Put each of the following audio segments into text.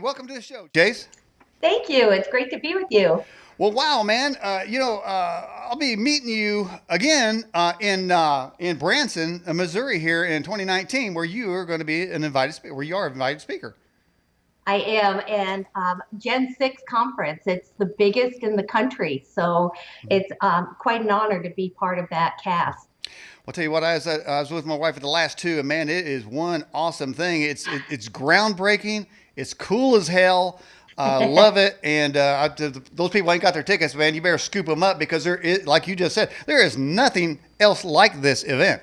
welcome to the show, Chase. Thank you. It's great to be with you. Well, wow, man. I'll be meeting you again in Branson, Missouri, here in 2019, where you are going to be an where you are an invited speaker. I am, and Gen 6 conference. It's the biggest in the country, so it's quite an honor to be part of that cast. I'll tell you what, I was with my wife at the last two, and man, it is one awesome thing. It's groundbreaking. It's cool as hell. Love it. And those people ain't got their tickets, man. You better scoop them up because like you just said, there is nothing else like this event.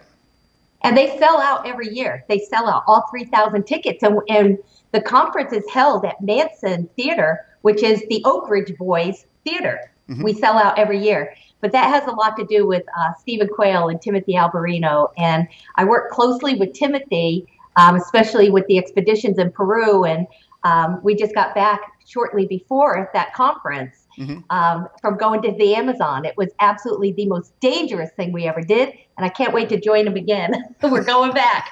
And they sell out every year. They sell out all 3,000 tickets. And the conference is held at Manson Theater, which is the Oak Ridge Boys Theater. Mm-hmm. We sell out every year. But that has a lot to do with Stephen Quayle and Timothy Alberino. And I work closely with Timothy, especially with the expeditions in Peru. And we just got back shortly before that conference from going to the Amazon. It was absolutely the most dangerous thing we ever did. And I can't wait to join them again. We're going back.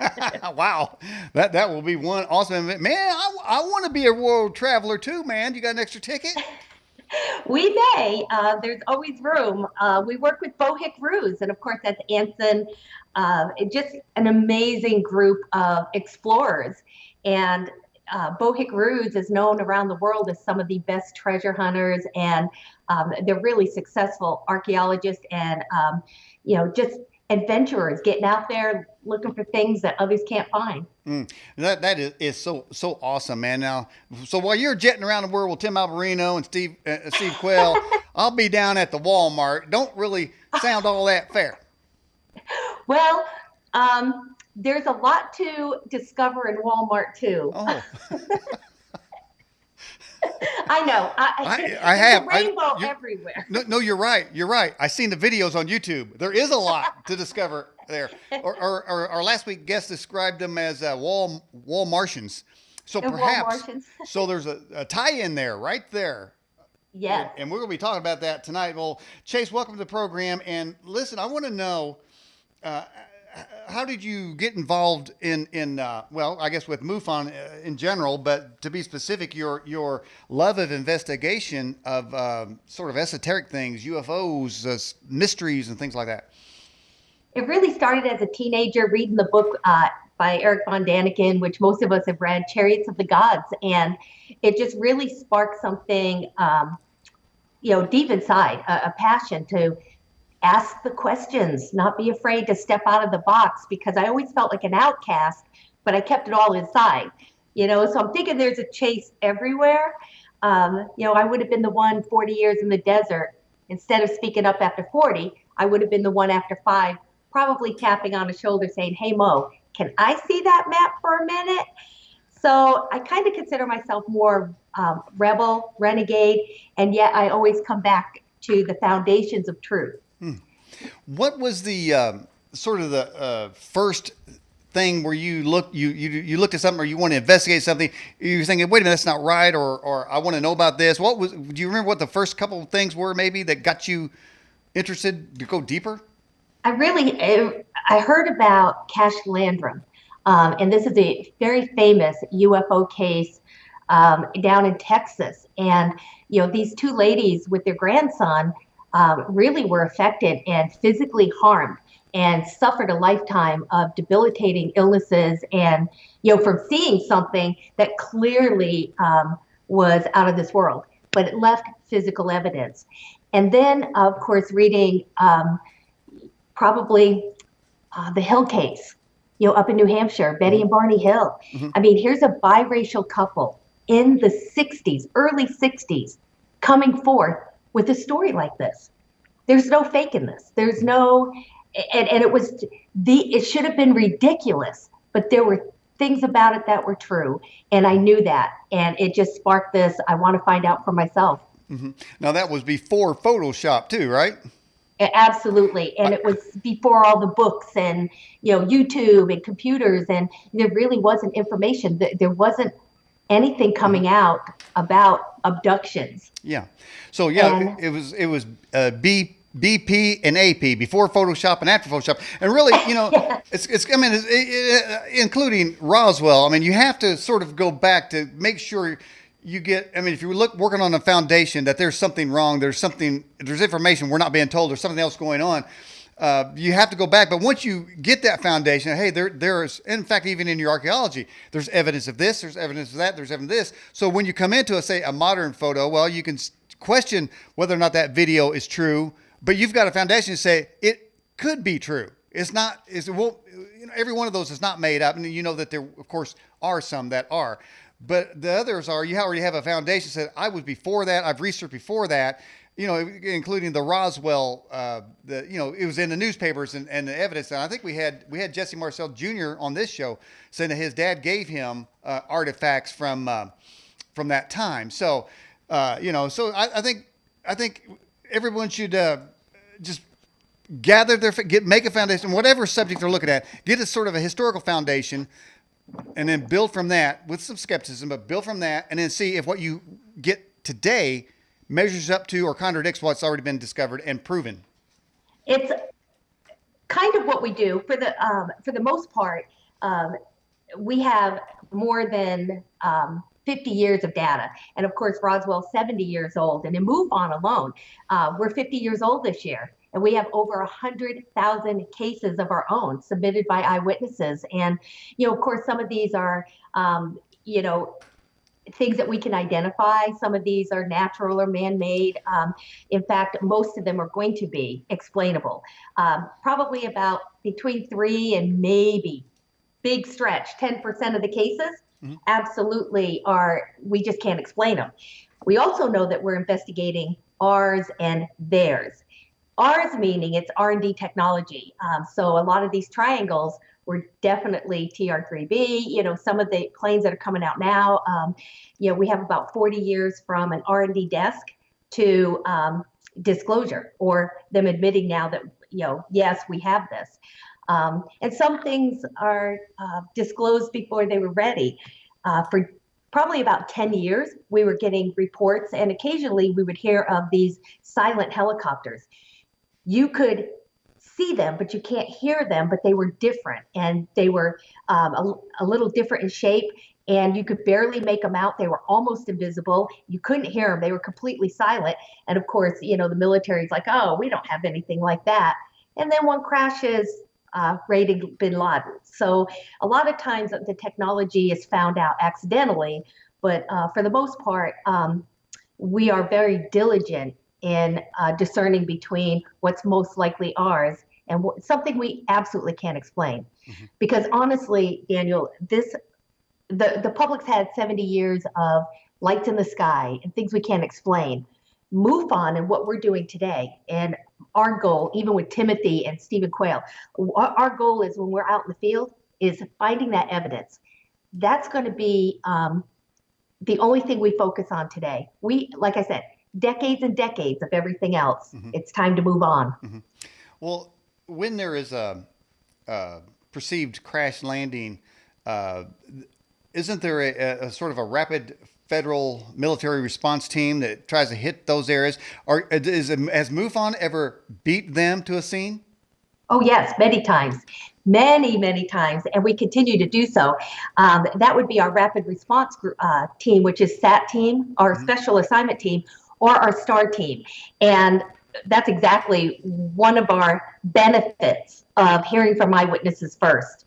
Wow. That will be one awesome event. Man, I want to be a world traveler too, man. You got an extra ticket? We may. There's always room. We work with Bohick Ruse, and of course that's Anson. Just an amazing group of explorers. And Bohick Ruse is known around the world as some of the best treasure hunters, and they're really successful archaeologists and just adventurers getting out there looking for things that others can't find. That is so awesome, man. Now, so while you're jetting around the world with Tim Alberino and Steve Quayle, I'll be down at the Walmart. Don't really sound all that fair. Well, there's a lot to discover in Walmart too. Oh. I know. I have rainbow everywhere. No, you're right. You're right. I've seen the videos on YouTube. There is a lot to discover there. Or our last week guest described them as wall Martians. So perhaps, so there's a tie-in there, right there. Yes. And we're going to be talking about that tonight. Well, Chase, welcome to the program. And listen, I want to know, how did you get involved in I guess with MUFON in general, but to be specific, your love of investigation of sort of esoteric things, UFOs, mysteries, and things like that? It really started as a teenager reading the book by Eric von Daniken, which most of us have read, Chariots of the Gods, and it just really sparked something, deep inside, a passion to ask the questions, not be afraid to step out of the box, because I always felt like an outcast, but I kept it all inside, so I'm thinking there's a Chase everywhere. I would have been the one 40 years in the desert. Instead of speaking up after 40, I would have been the one after 5, probably tapping on a shoulder saying, "Hey, Mo, can I see that map for a minute?" So I kind of consider myself more rebel, renegade, and yet I always come back to the foundations of truth. What was the sort of the first thing where you looked at something, or you want to investigate something? You're thinking, "Wait a minute, that's not right," or "I want to know about this." Do you remember what the first couple of things were, maybe, that got you interested to go deeper? I heard about Cash Landrum, and this is a very famous UFO case down in Texas, and these two ladies with their grandson really were affected and physically harmed and suffered a lifetime of debilitating illnesses, and from seeing something that clearly was out of this world, but it left physical evidence. And then, of course, reading probably the Hill case, up in New Hampshire, Betty and Barney Hill. Mm-hmm. I mean, here's a biracial couple in the 60s, early 60s, coming forth with a story like this. There's no fake in this. There's no, and it should have been ridiculous, but there were things about it that were true. And I knew that. And it just sparked this, I want to find out for myself. Mm-hmm. Now that was before Photoshop too, right? Absolutely. And it was before all the books and, YouTube and computers, and there really wasn't information. There wasn't anything coming out about abductions. Yeah. So it was BP and AP, before Photoshop and after Photoshop. And really, it's including Roswell. I mean, you have to sort of go back to make sure you get, I mean, if you look working on a foundation that there's something wrong, there's information we're not being told, there's something else going on. You have to go back, but once you get that foundation, hey, there's, in fact, even in your archaeology, there's evidence of this, there's evidence of that, there's evidence of this. So when you come into, say, a modern photo, well, you can question whether or not that video is true, but you've got a foundation to say it could be true. It's not. Every one of those is not made up, and you know that there, of course, are some that are, but the others are. You already have a foundation that said I was before that. I've researched before that. You know, including the Roswell. It was in the newspapers and the evidence. And I think we had Jesse Marcel Jr. on this show saying that his dad gave him artifacts from that time. So, so I think everyone should just gather make a foundation, whatever subject they're looking at, get a sort of a historical foundation, and then build from that with some skepticism, but build from that, and then see if what you get today measures up to or contradicts what's already been discovered and proven. It's kind of what we do for the most part. We have more than 50 years of data, and of course Roswell's 70 years old, and in MUFON alone, we're 50 years old this year. And we have over 100,000 cases of our own submitted by eyewitnesses. And, of course, some of these are, things that we can identify. Some of these are natural or man-made. In fact, most of them are going to be explainable. Probably about between 3 and maybe big stretch, 10% of the cases absolutely we just can't explain them. We also know that we're investigating ours and theirs. Ours meaning it's R&D technology. So a lot of these triangles were definitely TR-3B. Some of the planes that are coming out now, we have about 40 years from an R&D desk to disclosure, or them admitting now that, yes, we have this. And some things are disclosed before they were ready. For probably about 10 years, we were getting reports, and occasionally we would hear of these silent helicopters. You could see them, but you can't hear them, but they were different, and they were a little different in shape, and you could barely make them out. They were almost invisible. You couldn't hear them. They were completely silent. And of course, the military's like, oh, we don't have anything like that. And then one crashes, raiding bin Laden. So a lot of times the technology is found out accidentally, but for the most part, we are very diligent in discerning between what's most likely ours and something we absolutely can't explain. Mm-hmm. Because honestly, Daniel, the public's had 70 years of lights in the sky and things we can't explain. MUFON and what we're doing today, and our goal, even with Timothy and Stephen Quayle, our goal is when we're out in the field is finding that evidence. That's going to be the only thing we focus on today. Like I said, decades and decades of everything else. Mm-hmm. It's time to move on. Mm-hmm. Well, when there is a perceived crash landing, isn't there a sort of a rapid federal military response team that tries to hit those areas? Has MUFON ever beat them to a scene? Oh, yes, many times. Many times, and we continue to do so. That would be our rapid response team, which is SAT team, our mm-hmm. special assignment team, or our STAR team. And that's exactly one of our benefits of hearing from eyewitnesses first.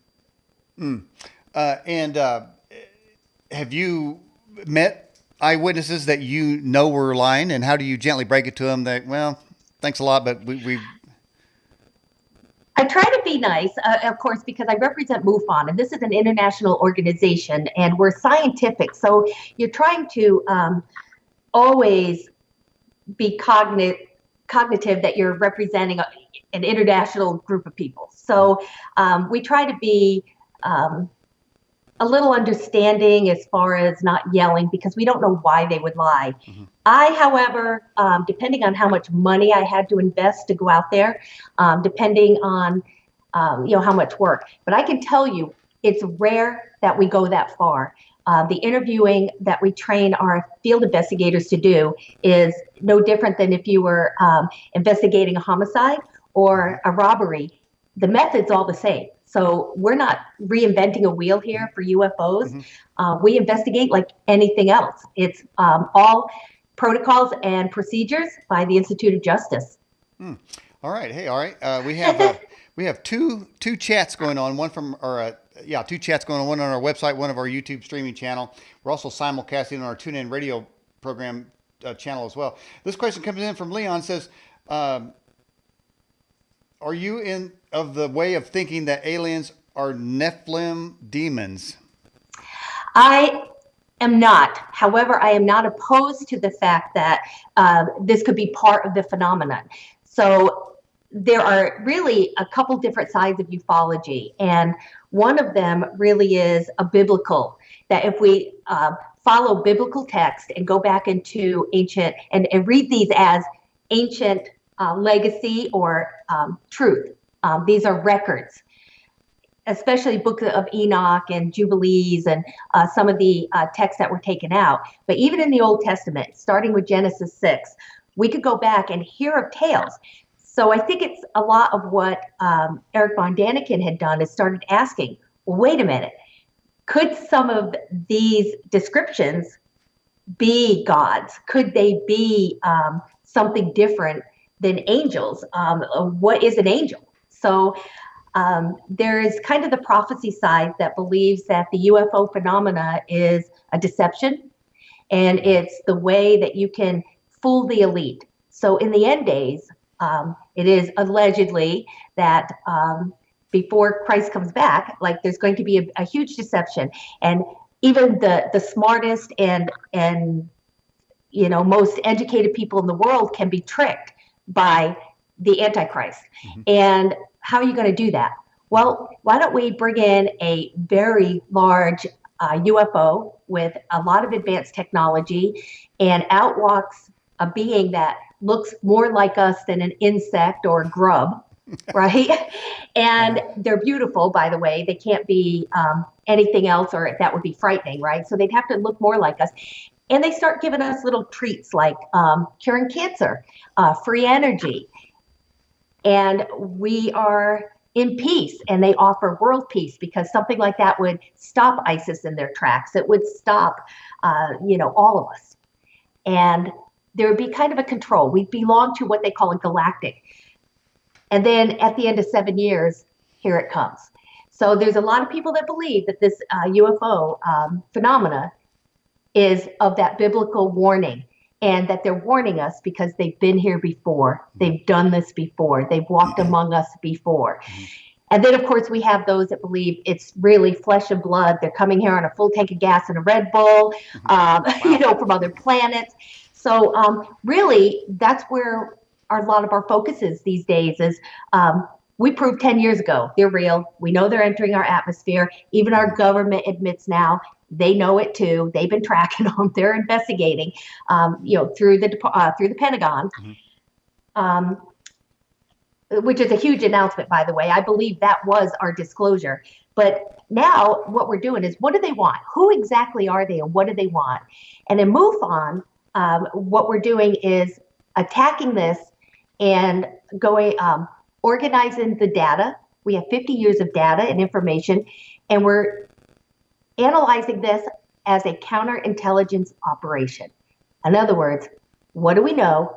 Have you met eyewitnesses that were lying, and how do you gently break it to them that, well, thanks a lot, but we I try to be nice, of course, because I represent MUFON, and this is an international organization, and we're scientific. So you're trying to always be cognitive that you're representing an international group of people. So we try to be a little understanding as far as not yelling, because we don't know why they would lie. Mm-hmm. I, however, depending on how much money I had to invest to go out there, depending on how much work, but I can tell you it's rare that we go that far. The interviewing that we train our field investigators to do is no different than if you were investigating a homicide or a robbery. The method's all the same. So we're not reinventing a wheel here for UFOs. We investigate like anything else. It's all protocols and procedures by the Institute of Justice. All right. Hey, all right. We have two chats going on. One from our two chats going on. One on our website, one of our YouTube streaming channel. We're also simulcasting on our TuneIn Radio program channel as well. This question comes in from Leon. Says, "Are you in of the way of thinking that aliens are Nephilim demons?" I am not. However, I am not opposed to the fact that this could be part of the phenomenon. So there are really a couple different sides of ufology, and one of them really is a biblical, that if we follow biblical text and go back into ancient and read these as ancient legacy or truth. These are records, especially Book of Enoch and Jubilees and some of the texts that were taken out. But even in the Old Testament, starting with Genesis 6, we could go back and hear of tales. So I think it's a lot of what Eric von Daniken had done is started asking, well, wait a minute, could some of these descriptions be gods? Could they be something different than angels? What is an angel? So there is kind of the prophecy side that believes that the UFO phenomena is a deception, and it's the way that you can fool the elite. So in the end days, it is allegedly that before Christ comes back, like there's going to be a huge deception, and even the smartest and most educated people in the world can be tricked by the Antichrist. And how are you going to do that? Well, why don't we bring in a very large UFO with a lot of advanced technology, and out walks a being that looks more like us than an insect or a grub, right? And they're beautiful, by the way. They can't be anything else, or that would be frightening, right? So they'd have to look more like us. And they start giving us little treats like curing cancer, free energy. And we are in peace, and they offer world peace, because something like that would stop ISIS in their tracks. It would stop, all of us. And there would be kind of a control. We belong to what they call a galactic. And then at the end of 7 years, here it comes. So there's a lot of people that believe that this UFO phenomena is of that biblical warning, and that they're warning us because they've been here before. They've done this before. They've walked among us before. And then, of course, we have those that believe it's really flesh and blood. They're coming here on a full tank of gas and a Red Bull, from other planets. So really, that's where a lot of our focus is these days is we proved 10 years ago they're real. We know they're entering our atmosphere. Even our government admits now they know it too. They've been tracking them. They're investigating, through the Pentagon, which is a huge announcement, by the way. I believe that was our disclosure. But now what we're doing is, what do they want? Who exactly are they, and what do they want? And in MUFON, what we're doing is attacking this and going, organizing the data. We have 50 years of data and information, and we're analyzing this as a counterintelligence operation. In other words, what do we know,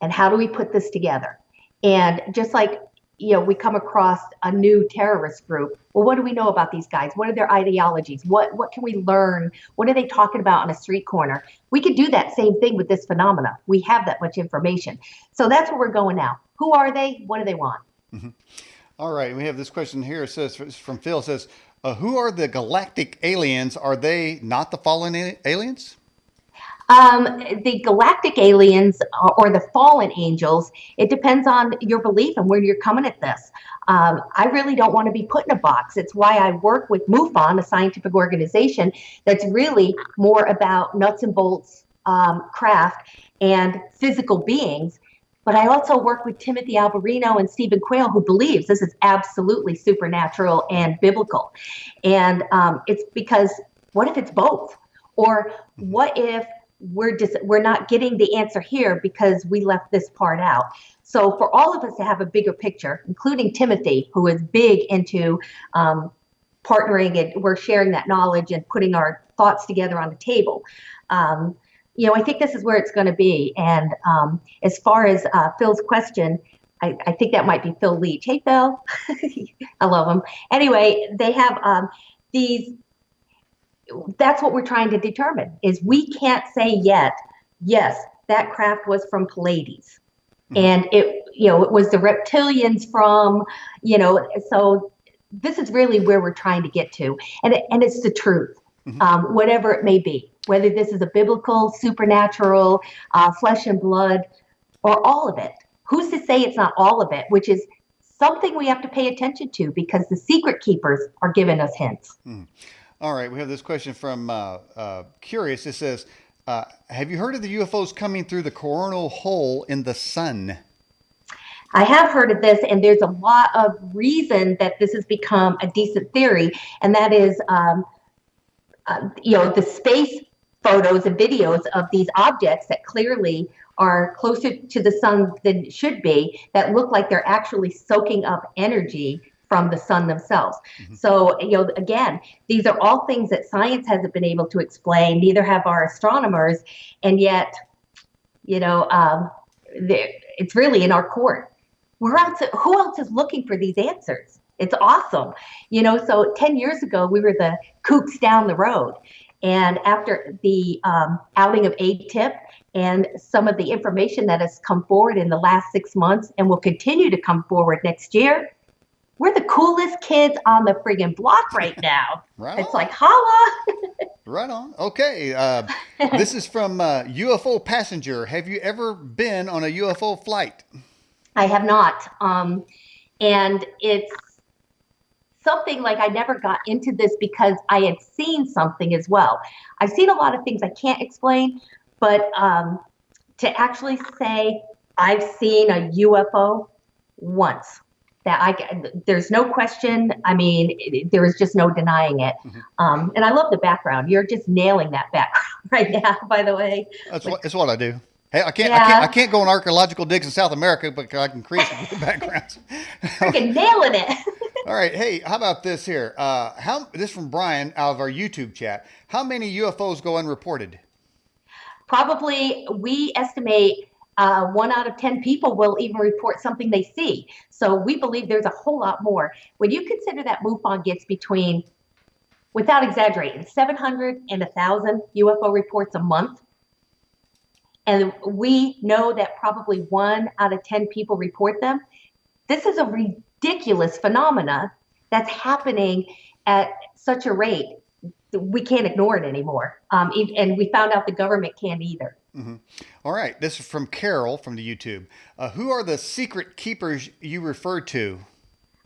and how do we put this together? And just like, we come across a new terrorist group. Well, what do we know about these guys? What are their ideologies? What can we learn? What are they talking about on a street corner? We could do that same thing with this phenomena. We have that much information. So that's where we're going now. Who are they? What do they want? All right. We have this question here. It says, from Phil, it says, who are the galactic aliens? Are they not the fallen aliens? The galactic aliens or the fallen angels, it depends on your belief and where you're coming at this. I really don't want to be put in a box. It's why I work with MUFON, a scientific organization that's really more about nuts and bolts craft and physical beings. But I also work with Timothy Alberino and Stephen Quayle, who believes this is absolutely supernatural and biblical. And it's because, what if it's both? Or what if we're not getting the answer here because we left this part out? So for all of us to have a bigger picture, including Timothy, who is big into partnering, and we're sharing that knowledge and putting our thoughts together on the table. I think this is where it's going to be. And as far as Phil's question, I think that might be Phil Leach. Hey, Phil. I love him. Anyway, they have these. That's what we're trying to determine, is we can't say yet, yes, that craft was from Pleiades. And it was the reptilians from, so this is really where we're trying to get to. And it's the truth, whatever it may be, whether this is a biblical, supernatural, flesh and blood, or all of it. Who's to say it's not all of it, which is something we have to pay attention to, because the secret keepers are giving us hints. All right, we have this question from Curious. It says, have you heard of the UFOs coming through the coronal hole in the sun? I have heard of this, and there's a lot of reason that this has become a decent theory, and that is, the space photos and videos of these objects that clearly are closer to the sun than should be, that look like they're actually soaking up energy from the sun themselves. So, again, these are all things that science hasn't been able to explain, neither have our astronomers, and yet, it's really in our court. Who else is looking for these answers? It's awesome. So 10 years ago, we were the kooks down the road. And after the outing of A-Tip and some of the information that has come forward in the last 6 months and will continue to come forward next year, we're the coolest kids on the friggin' block right now. Right it's on. Like, holla. Right on. Okay. This is from UFO Passenger. Have you ever been on a UFO flight? I have not. And it's something like I never got into this because I had seen something as well. I've seen a lot of things I can't explain, but to actually say I've seen a UFO once, there's no question. I mean, there is just no denying it. And I love the background. You're just nailing that background right now, by the way. That's what I do. Hey, I can't go on archaeological digs in South America, but I can create some good backgrounds. Freaking nailing it. All right. Hey, how about this here? This from Brian out of our YouTube chat. How many UFOs go unreported? Probably, we estimate 1 out of 10 people will even report something they see. So we believe there's a whole lot more. When you consider that MUFON gets between, without exaggerating, 700 and 1,000 UFO reports a month, and we know that probably 1 out of 10 people report them, this is a ridiculous phenomena that's happening at such a rate. We can't ignore it anymore. And we found out the government can't either. All right. This is from Carol from the YouTube. Who are the secret keepers you refer to?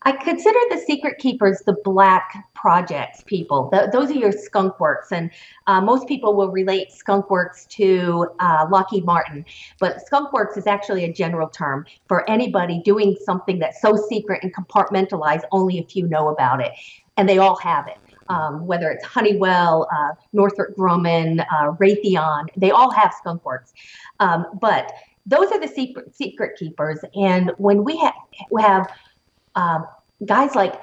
I consider the secret keepers the Black Projects people. Those are your skunk works. And most people will relate skunk works to Lockheed Martin. But skunk works is actually a general term for anybody doing something that's so secret and compartmentalized, only a few know about it. And they all have it. Whether it's Honeywell, Northrop Grumman, Raytheon, they all have skunk works. But those are the secret keepers. And when we have guys like,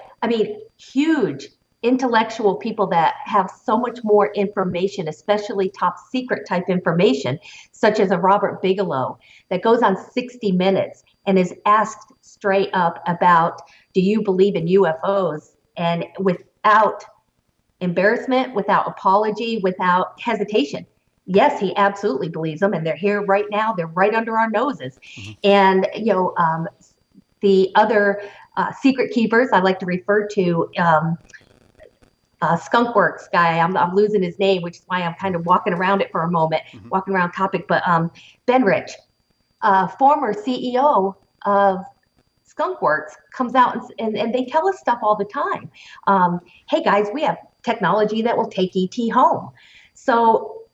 huge intellectual people that have so much more information, especially top secret type information, such as a Robert Bigelow that goes on 60 Minutes and is asked straight up about, do you believe in UFOs? And without embarrassment, without apology, without hesitation, yes, he absolutely believes them, and they're here right now. They're right under our noses. And the other secret keepers I like to refer to, Skunk Works guy. I'm losing his name, which is why I'm kind of walking around it for a moment, walking around topic. But Ben Rich, former CEO of Skunk Works, comes out and they tell us stuff all the time. Hey guys, we have technology that will take ET home. So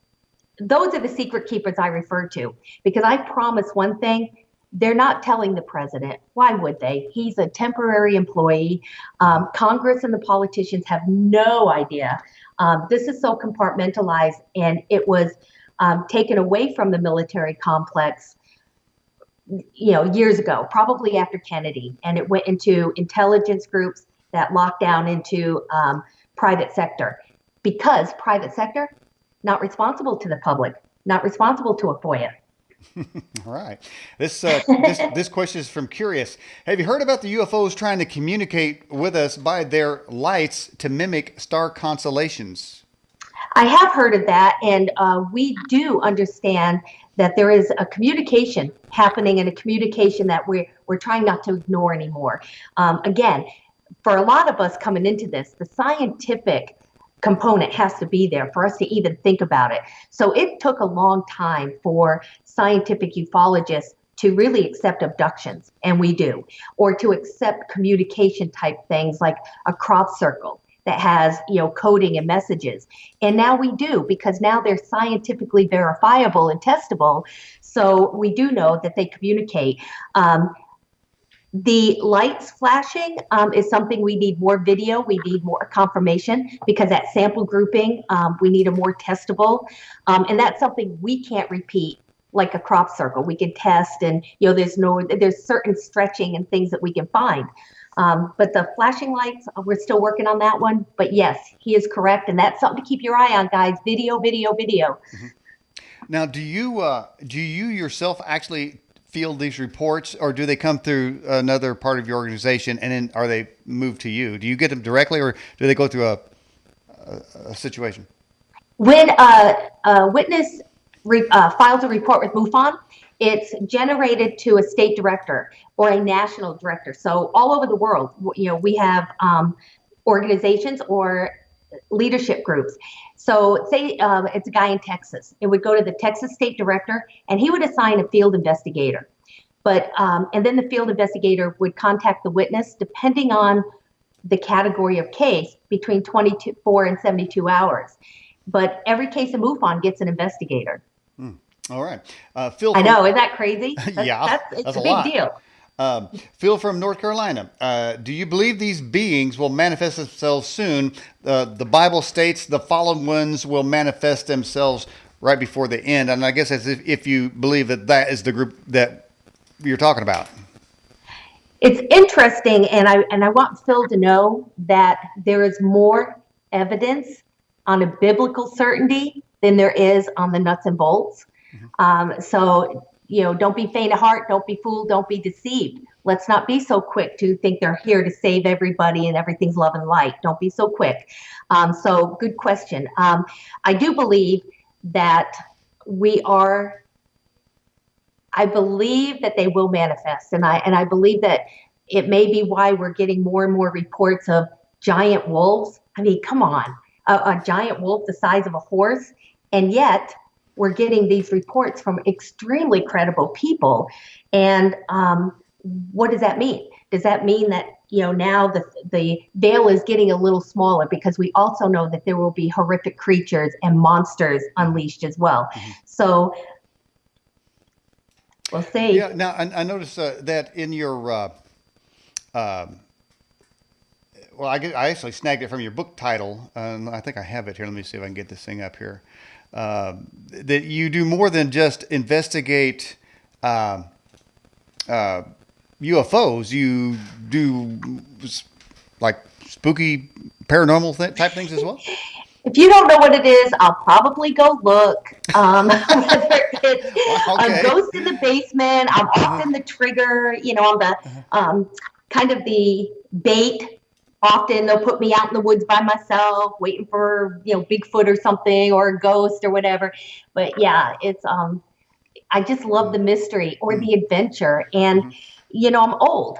those are the secret keepers I refer to, because I promise one thing. They're not telling the president. Why would they? He's a temporary employee. Congress and the politicians have no idea. This is so compartmentalized, and it was taken away from the military complex years ago, probably after Kennedy, and it went into intelligence groups that locked down into private sector, because private sector, not responsible to the public, not responsible to a FOIA. All right. This this question is from Curious. Have you heard about the UFOs trying to communicate with us by their lights to mimic star constellations? I have heard of that, and we do understand that there is a communication happening, and a communication that we're trying not to ignore anymore. Again, for a lot of us coming into this, the scientific component has to be there for us to even think about it. So it took a long time for scientific ufologists to really accept abductions, and we do, or to accept communication type things like a crop circle that has coding and messages. And now we do, because now they're scientifically verifiable and testable. So we do know that they communicate. The lights flashing is something we need more video. We need more confirmation, because that sample grouping, we need a more testable. And that's something we can't repeat like a crop circle. We can test, and there's certain stretching and things that we can find. But the flashing lights, we're still working on that one. But yes, he is correct. And that's something to keep your eye on, guys. Video, video, video. Mm-hmm. Now, do you yourself actually field these reports, or do they come through another part of your organization, and then are they moved to you? Do you get them directly, or do they go through a situation? When a witness files a report with MUFON, it's generated to a state director or a national director. So all over the world, we have organizations or leadership groups. So say it's a guy in Texas. It would go to the Texas state director, and he would assign a field investigator. But and then the field investigator would contact the witness, depending on the category of case, between 24 and 72 hours. But every case of MUFON gets an investigator. All right. Phil. I know, isn't that crazy? Yeah, it's a lot. big deal. Phil from North Carolina. Do you believe these beings will manifest themselves soon? The Bible states the fallen ones will manifest themselves right before the end. And I guess as if you believe that is the group that you're talking about. It's interesting, and I want Phil to know that there is more evidence on a biblical certainty than there is on the nuts and bolts. Mm-hmm. So don't be faint of heart, don't be fooled, don't be deceived. Let's not be so quick to think they're here to save everybody and everything's love and light. Don't be so quick. So good question. I do believe that I believe that they will manifest, and I believe that it may be why we're getting more and more reports of giant wolves. I mean, come on, a giant wolf the size of a horse, and yet we're getting these reports from extremely credible people. And what does that mean? Does that mean that now the veil is getting a little smaller, because we also know that there will be horrific creatures and monsters unleashed as well. Mm-hmm. So we'll see. Yeah. Now I noticed that in your well, I actually snagged it from your book title. I think I have it here. Let me see if I can get this thing up here. That you do more than just investigate UFOs. You do like spooky paranormal type things as well. If you don't know what it is, I'll probably go look. Whether it's a ghost in the basement, I'm often the trigger, on the kind of the bait. Often they'll put me out in the woods by myself, waiting for, Bigfoot or something, or a ghost or whatever. But yeah, it's, I just love the mystery or the adventure. And, I'm old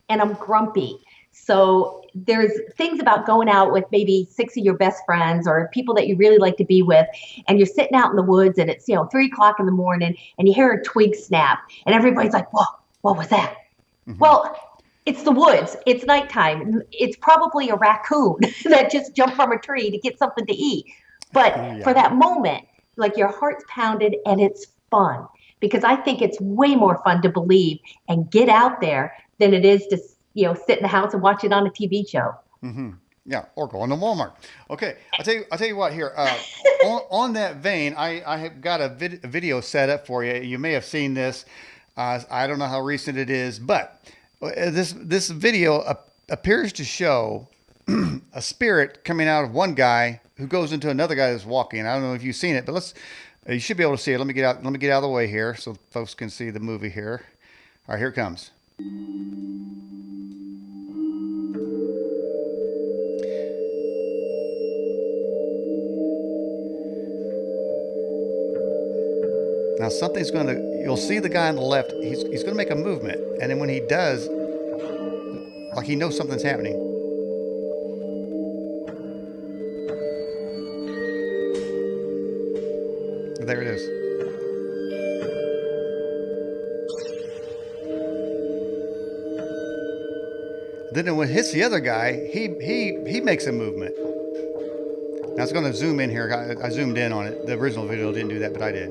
and I'm grumpy. So there's things about going out with maybe 6 of your best friends or people that you really like to be with, and you're sitting out in the woods, and it's 3:00 in the morning, and you hear a twig snap, and everybody's like, "Whoa, what was that?" Mm-hmm. Well, it's the woods. It's nighttime. It's probably a raccoon that just jumped from a tree to get something to eat. But for that moment, like, your heart's pounded, and it's fun, because I think it's way more fun to believe and get out there than it is to sit in the house and watch it on a TV show. Mm-hmm. Yeah, or going to Walmart. Okay, I'll tell you what here. On that vein, I have got a video set up for you. You may have seen this. I don't know how recent it is, but this video appears to show a spirit coming out of one guy who goes into another guy that's walking. I don't know if you've seen it, but you should be able to see it. Let me get out of the way here so folks can see the movie here. All right, here it comes. Now you'll see the guy on the left, he's going to make a movement. And then when he does, like he knows something's happening. There it is. Then when it hits the other guy, he makes a movement. Now it's going to zoom in here. I zoomed in on it. The original video didn't do that, but I did.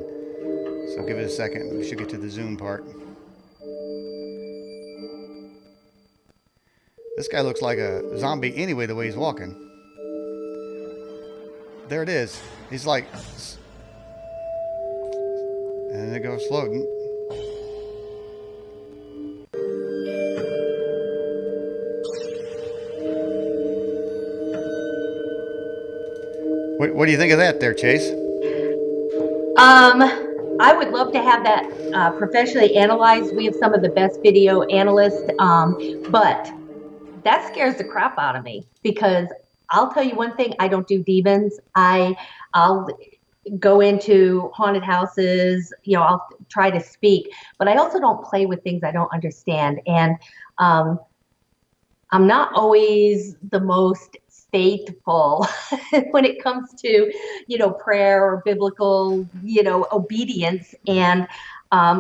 So give it a second. We should get to the zoom part. This guy looks like a zombie anyway, the way he's walking. There it is. He's like... And it goes floating. What do you think of that there, Chase? I would love to have that professionally analyzed. We have some of the best video analysts, but that scares the crap out of me, because I'll tell you one thing: I don't do demons. I'll go into haunted houses. I'll try to speak, but I also don't play with things I don't understand. And I'm not always the most faithful when it comes to, prayer or biblical, obedience. And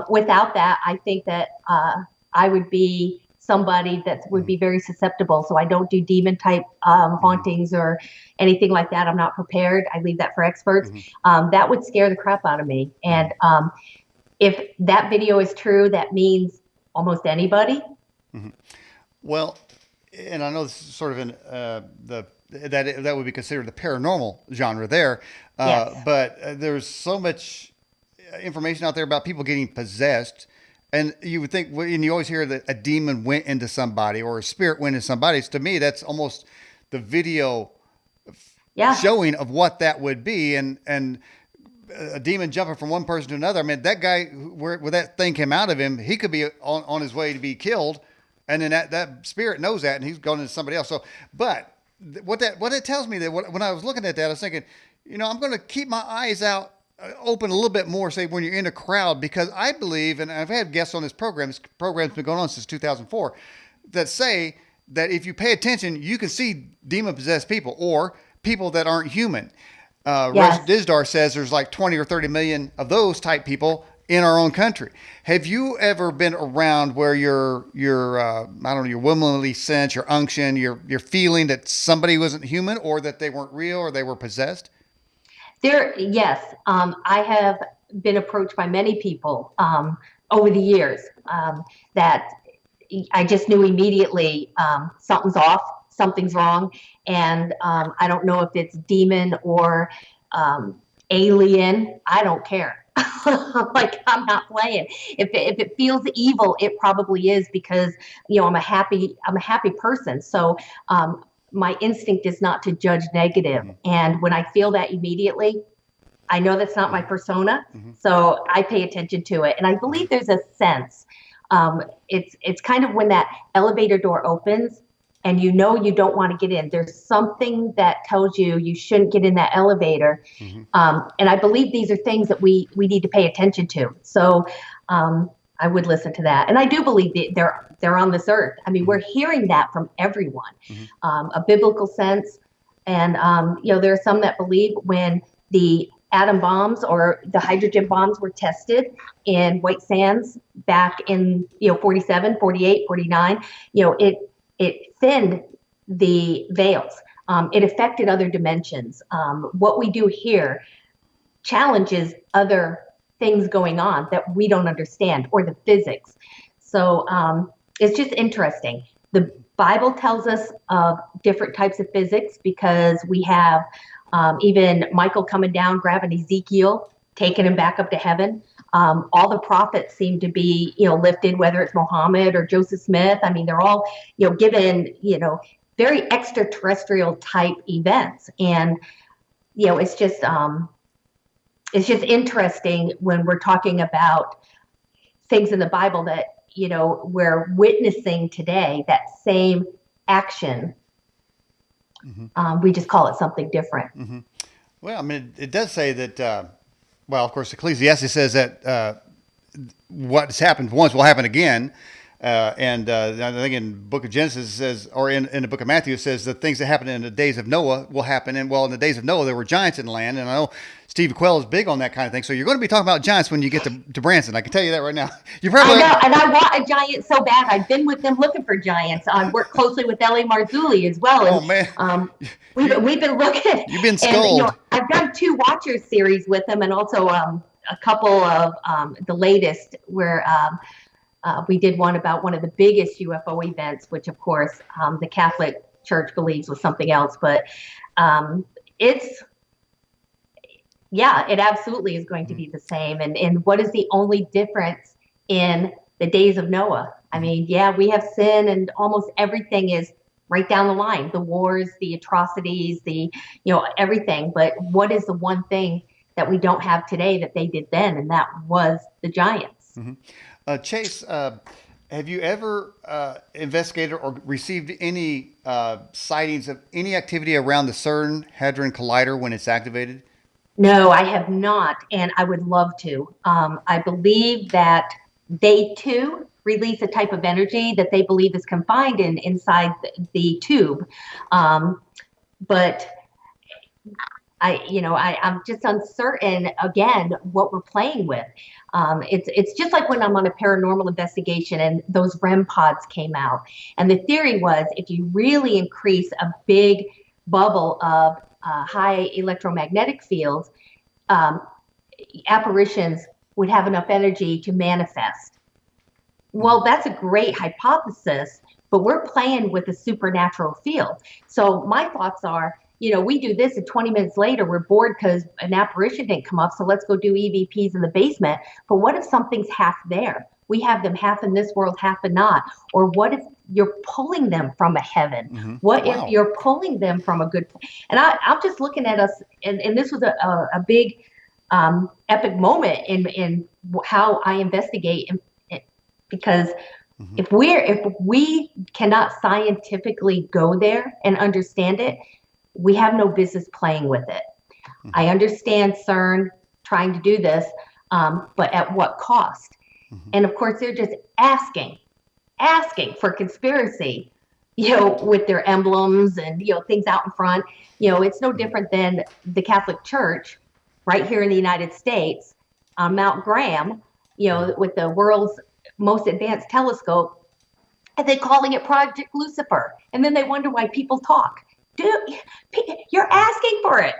without that, I think that I would be somebody that would be very susceptible. So I don't do demon type hauntings or anything like that. I'm not prepared. I leave that for experts. That would scare the crap out of me. And if that video is true, that means almost anybody. Well, and I know this is sort of in that would be considered the paranormal genre there. Yes. But there's so much information out there about people getting possessed. And you would think, and you always hear that a demon went into somebody or a spirit went into somebody. So to me, that's almost the video showing of what that would be. And a demon jumping from one person to another. I mean, that guy, where that thing came out of him, he could be on his way to be killed. And then that spirit knows that, and he's going into somebody else. So, but what it tells me, that when I was looking at that, I was thinking, I'm going to keep my eyes out open a little bit more, say when you're in a crowd, because I believe, and I've had guests on this program's been going on since 2004, that say that if you pay attention, you can see demon-possessed people or people that aren't human. Russ Dizdar says there's like 20 or 30 million of those type people in our own country. Have you ever been around where your I don't know, your womanly sense, your unction, your feeling that somebody wasn't human, or that they weren't real, or they were possessed? Yes. I have been approached by many people over the years that I just knew immediately something's off, something's wrong, and I don't know if it's demon or alien. I don't care. Like, I'm not playing. If it feels evil, it probably is, because I'm a happy person. So my instinct is not to judge negative. And when I feel that immediately, I know that's not my persona. So I pay attention to it. And I believe there's a sense. It's kind of when that elevator door opens and you don't want to get in. There's something that tells you shouldn't get in that elevator. And I believe these are things that we need to pay attention to. So I would listen to that. And I do believe they're on this earth. I mean, we're hearing that from everyone, a biblical sense. And, there are some that believe when the atom bombs or the hydrogen bombs were tested in White Sands back in, 47, 48, 49, it thinned the veils. It affected other dimensions. What we do here challenges other things going on that we don't understand, or the physics. So it's just interesting. The Bible tells us of different types of physics, because we have even Michael coming down, grabbing Ezekiel, taking him back up to heaven. All the prophets seem to be, lifted, whether it's Muhammad or Joseph Smith. I mean, they're all, given, very extraterrestrial type events. And, it's just interesting when we're talking about things in the Bible that, we're witnessing today, that same action. We just call it something different. Well, I mean, it does say that, well, of course, Ecclesiastes says that what's happened once will happen again. And I think in the book of Genesis it says, or in the book of Matthew, it says the things that happened in the days of Noah will happen. And well, in the days of Noah, there were giants in the land. And I know Steve Quell is big on that kind of thing. So you're going to be talking about giants when you get to Branson. I can tell you that right now. I know, and I want a giant so bad. I've been with them looking for giants. I work closely with L.A. Marzulli as well. And, man. We've been looking. You've been scolded. And, I've done 2 Watchers series with them, and also a couple of the latest where we did one about one of the biggest UFO events, which of course the Catholic Church believes was something else. But it absolutely is going to be the same. And what is the only difference in the days of Noah? I mean, we have sin, and almost everything is right down the line. The wars, the atrocities, everything. But what is the one thing that we don't have today that they did then? And that was the giants. Chase, have you ever investigated or received any sightings of any activity around the CERN Hadron Collider when it's activated? No, I have not, and I would love to. I believe that they too release a type of energy that they believe is confined inside the tube, but I'm just uncertain again what we're playing with. It's just like when I'm on a paranormal investigation and those REM pods came out, and the theory was if you really increase a big bubble of high electromagnetic fields, apparitions would have enough energy to manifest. Well, that's a great hypothesis, but we're playing with a supernatural field. So my thoughts are, we do this and 20 minutes later, we're bored because an apparition didn't come up. So let's go do EVPs in the basement. But what if something's half there? We have them half in this world, half in not. Or what if you're pulling them from a heaven? What if you're pulling them from a good place? And I'm just looking at us, and this was a big epic moment in how I investigate, because if we cannot scientifically go there and understand it, we have no business playing with it. I understand CERN trying to do this, but at what cost? And of course, they're just asking for conspiracy, with their emblems and, things out in front. It's no different than the Catholic Church right here in the United States on Mount Graham, with the world's most advanced telescope, and they're calling it Project Lucifer. And then they wonder why people talk. Dude, you're asking for it.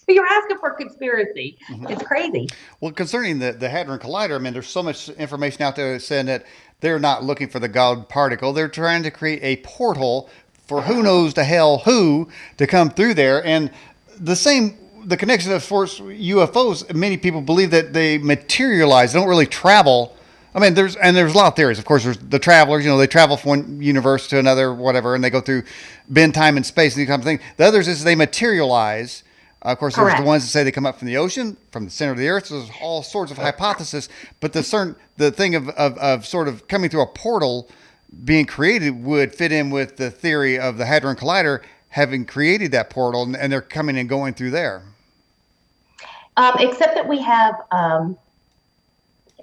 You're asking for conspiracy. It's crazy. Well, concerning the Hadron Collider, I mean, there's so much information out there saying that they're not looking for the God particle. They're trying to create a portal for who knows to hell who to come through there. And the connection of force UFOs, many people believe that they materialize. They don't really travel. I mean, there's a lot of theories. Of course, there's the travelers, they travel from one universe to another, whatever, and they go through bend, time, and space and these kind of things. The others is they materialize. Of course, there's the ones that say they come up from the ocean, from the center of the earth. So there's all sorts of hypotheses. But the thing of sort of coming through a portal being created would fit in with the theory of the Hadron Collider having created that portal, and they're coming and going through there. Except that we have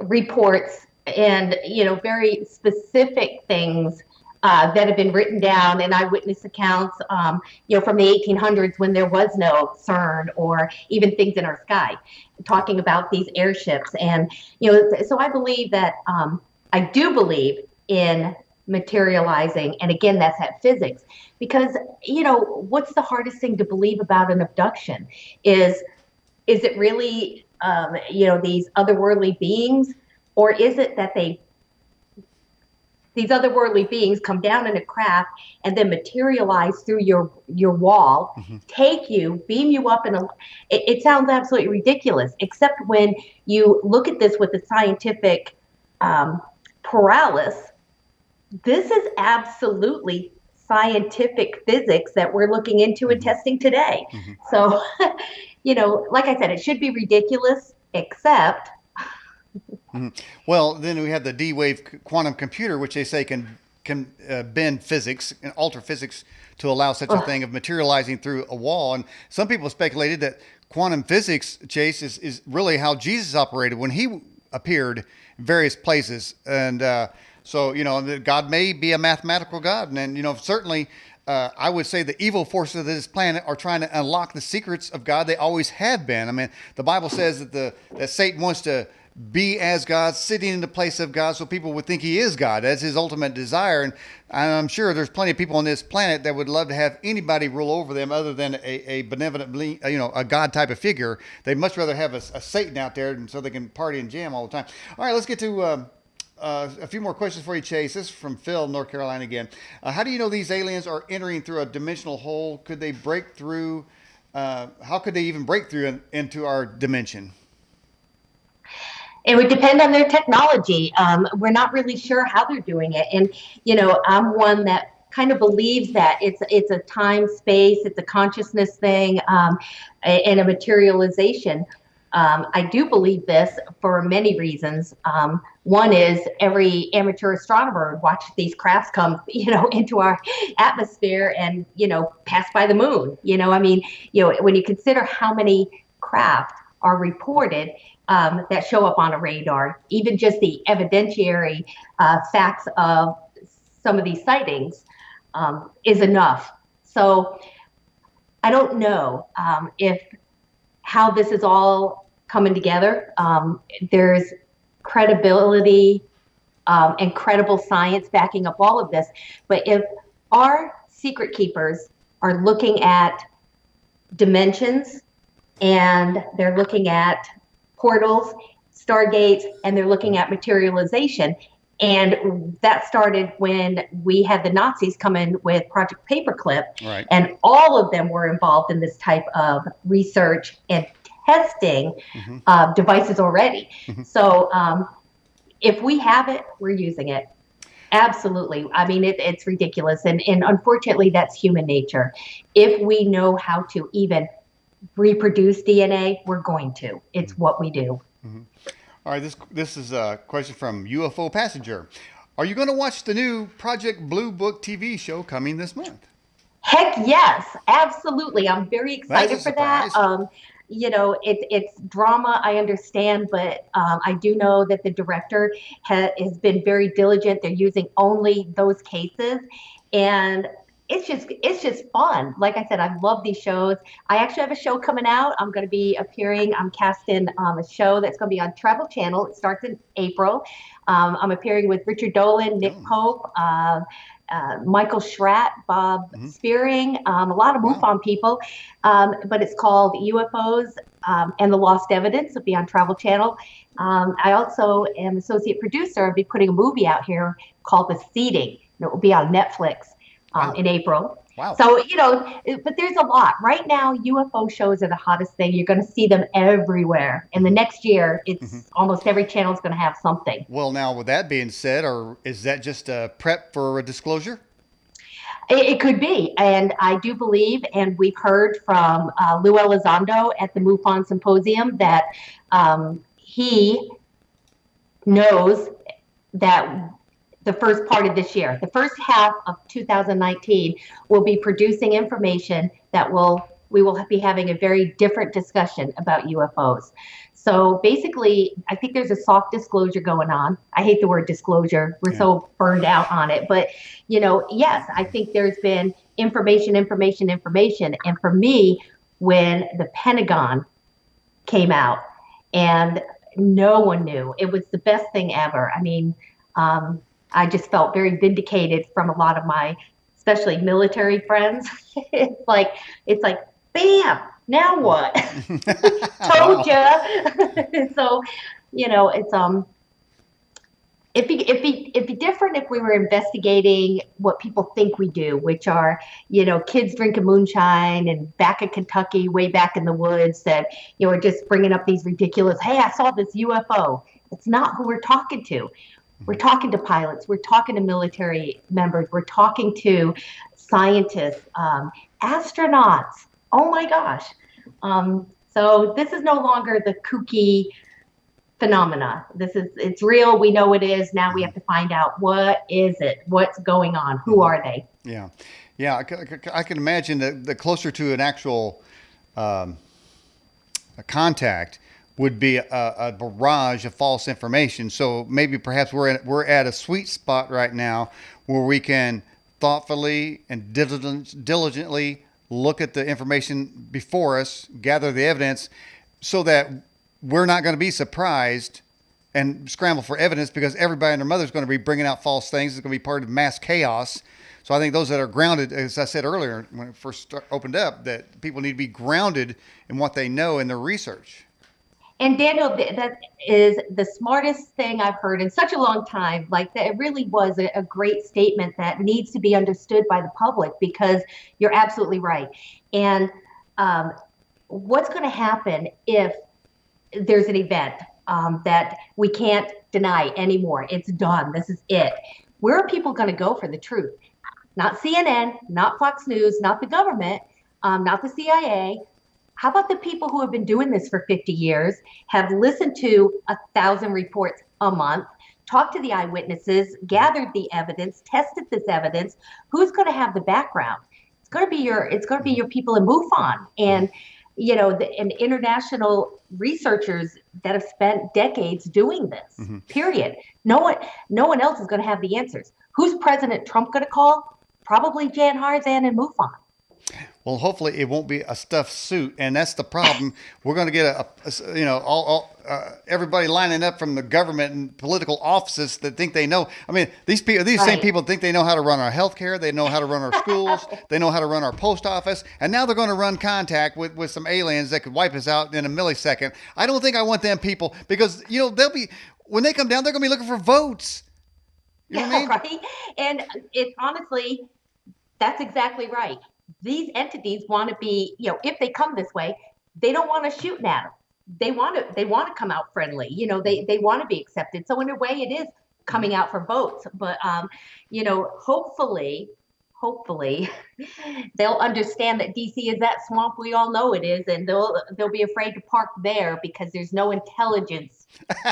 reports and, very specific things that have been written down, and eyewitness accounts, from the 1800s when there was no CERN, or even things in our sky, talking about these airships. And, so I believe that, I do believe in materializing. And again, that's at physics, because, what's the hardest thing to believe about an abduction? Is it really, these otherworldly beings, or is it that they these otherworldly beings come down in a craft and then materialize through your wall, take you, beam you up it sounds absolutely ridiculous, except when you look at this with the scientific paralysis. This is absolutely scientific physics that we're looking into and testing today. So, like I said, it should be ridiculous, except. Well, then we have the D-wave quantum computer, which they say can bend physics and alter physics to allow such a thing of materializing through a wall. And some people speculated that quantum physics, Chase, is really how Jesus operated when he appeared in various places. And so, God may be a mathematical God. And certainly I would say the evil forces of this planet are trying to unlock the secrets of God. They always have been. I mean, the Bible says that Satan wants to be as God, sitting in the place of God, so people would think he is God. That's his ultimate desire. And I'm sure there's plenty of people on this planet that would love to have anybody rule over them other than a benevolent, a God type of figure. They'd much rather have a Satan out there so they can party and jam all the time. All right, let's get to a few more questions for you, Chase. This is from Phil, North Carolina again. How do you know these aliens are entering through a dimensional hole? Could they break through? How could they even break through into our dimension? It would depend on their technology. We're not really sure how they're doing it. And, I'm one that kind of believes that it's a time, space, it's a consciousness thing, and a materialization. I do believe this for many reasons. One is every amateur astronomer would watch these crafts come, into our atmosphere and, pass by the moon. When you consider how many craft are reported, that show up on a radar, even just the evidentiary facts of some of these sightings is enough. So I don't know if how this is all coming together. There's credibility and credible science backing up all of this. But if our secret keepers are looking at dimensions and they're looking at portals, stargates, and they're looking at materialization. And that started when we had the Nazis come in with Project Paperclip, right. And all of them were involved in this type of research and testing devices already. So if we have it, we're using it. Absolutely. I mean, it's ridiculous. And unfortunately, that's human nature. If we know how to even reproduce DNA, we're going to. It's what we do. All right, this is a question from UFO Passenger. Are you going to watch the new Project Blue Book TV show coming this month? Heck yes, absolutely. I'm very excited for that. It's drama, I understand, but I do know that the director has been very diligent. They're using only those cases, and it's just fun. Like I said, I love these shows. I actually have a show coming out. I'm going to be appearing. I'm casting a show that's going to be on Travel Channel. It starts in April. I'm appearing with Richard Dolan, Nick Pope, Michael Schratt, Bob Spearing, a lot of MUFON people. But it's called UFOs and the Lost Evidence. It'll be on Travel Channel. I also am associate producer. I'll be putting a movie out here called The Seeding. It will be on Netflix. In April. Wow. So, but there's a lot. Right now, UFO shows are the hottest thing. You're going to see them everywhere. And the next year, it's almost every channel is going to have something. Well, now, with that being said, or is that just a prep for a disclosure? It could be. And I do believe, and we've heard from Lou Elizondo at the MUFON Symposium that he knows that the first part of this year, the first half of 2019, will be producing information that we will be having a very different discussion about UFOs. So basically, I think there's a soft disclosure going on. I hate the word disclosure. We're so burned out on it. But, yes, I think there's been information. And for me, when the Pentagon came out and no one knew, it was the best thing ever. I mean, I just felt very vindicated from a lot of my, especially military friends. It's like, bam, now what? Told ya. So, it's It'd be different if we were investigating what people think we do, which are, kids drinking moonshine and back in Kentucky, way back in the woods, that, are just bringing up these ridiculous, hey, I saw this UFO. It's not who we're talking to. We're talking to pilots. We're talking to military members. We're talking to scientists, astronauts. Oh my gosh. So this is no longer the kooky phenomena. It's real. We know it is. Now we have to find out, what is it? What's going on? Who are they? Yeah. Yeah. I can imagine that the closer to an actual a contact would be a barrage of false information. So maybe perhaps we're at a sweet spot right now where we can thoughtfully and diligently look at the information before us, gather the evidence, so that we're not going to be surprised and scramble for evidence, because everybody and their mother is going to be bringing out false things. It's going to be part of mass chaos. So I think those that are grounded, as I said earlier when it first opened up, that people need to be grounded in what they know in their research. And Daniel, that is the smartest thing I've heard in such a long time. Like, that it really was a great statement that needs to be understood by the public, because you're absolutely right. And what's going to happen if there's an event that we can't deny anymore? It's done. This is it. Where are people going to go for the truth? Not CNN, not Fox News, not the government, not the CIA. How about the people who have been doing this for 50 years, have listened to 1,000 reports a month, talked to the eyewitnesses, gathered the evidence, tested this evidence? Who's going to have the background? It's going to be your people in MUFON, and and international researchers that have spent decades doing this. Period. No one else is going to have the answers. Who's President Trump going to call? Probably Jan Harzan and MUFON. Well, hopefully it won't be a stuffed suit, and that's the problem. We're going to get everybody lining up from the government and political offices that think they know. I mean, these same people think they know how to run our healthcare, they know how to run our schools, they know how to run our post office, and now they're going to run contact with some aliens that could wipe us out in a millisecond. I don't think I want them people, because they'll be, when they come down, they're going to be looking for votes. You know what I mean? Right. And it honestly, that's exactly right. These entities want to be, if they come this way, they don't want to shoot at them. They want to come out friendly. They want to be accepted. So in a way, it is coming out for votes. But hopefully they'll understand that DC is that swamp we all know it is, and they'll be afraid to park there because there's no intelligence,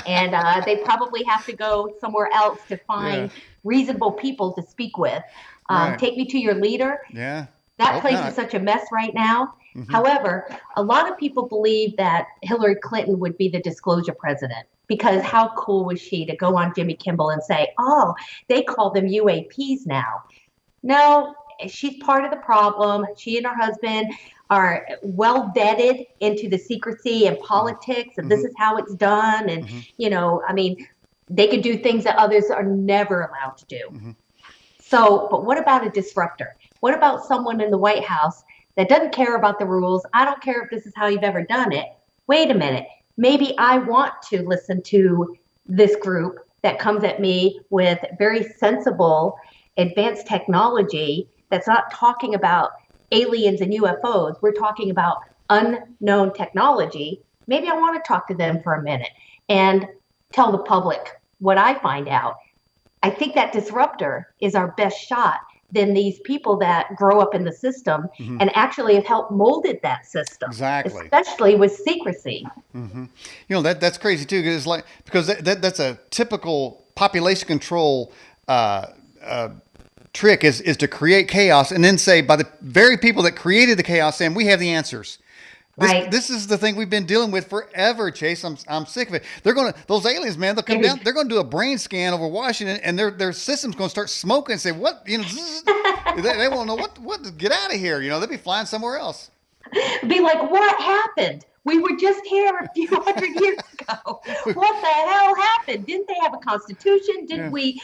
and they probably have to go somewhere else to find reasonable people to speak with. Right. Take me to your leader. Yeah. That place is such a mess right now. However, a lot of people believe that Hillary Clinton would be the disclosure president, because how cool was she to go on Jimmy Kimmel and say, oh, they call them UAPs now. No, she's part of the problem. She and her husband are well vetted into the secrecy and politics, and this is how it's done. And, they can do things that others are never allowed to do. So, but what about a disruptor? What about someone in the White House that doesn't care about the rules? I don't care if this is how you've ever done it. Wait a minute. Maybe I want to listen to this group that comes at me with very sensible, advanced technology that's not talking about aliens and UFOs. We're talking about unknown technology. Maybe I want to talk to them for a minute and tell the public what I find out. I think that disruptor is our best shot than these people that grow up in the system and actually have helped molded that system. Exactly. Especially with secrecy. That's crazy too, because that's a typical population control trick is to create chaos and then say, by the very people that created the chaos, saying we have the answers. This is the thing we've been dealing with forever, Chase. I'm sick of it. Those aliens, man, they'll come down, they're going to do a brain scan over Washington, and their system's going to start smoking and say, what, they won't know what, get out of here. They'll be flying somewhere else. Be like, what happened? We were just here a few hundred years ago. What the hell happened? Didn't they have a constitution? Didn't we,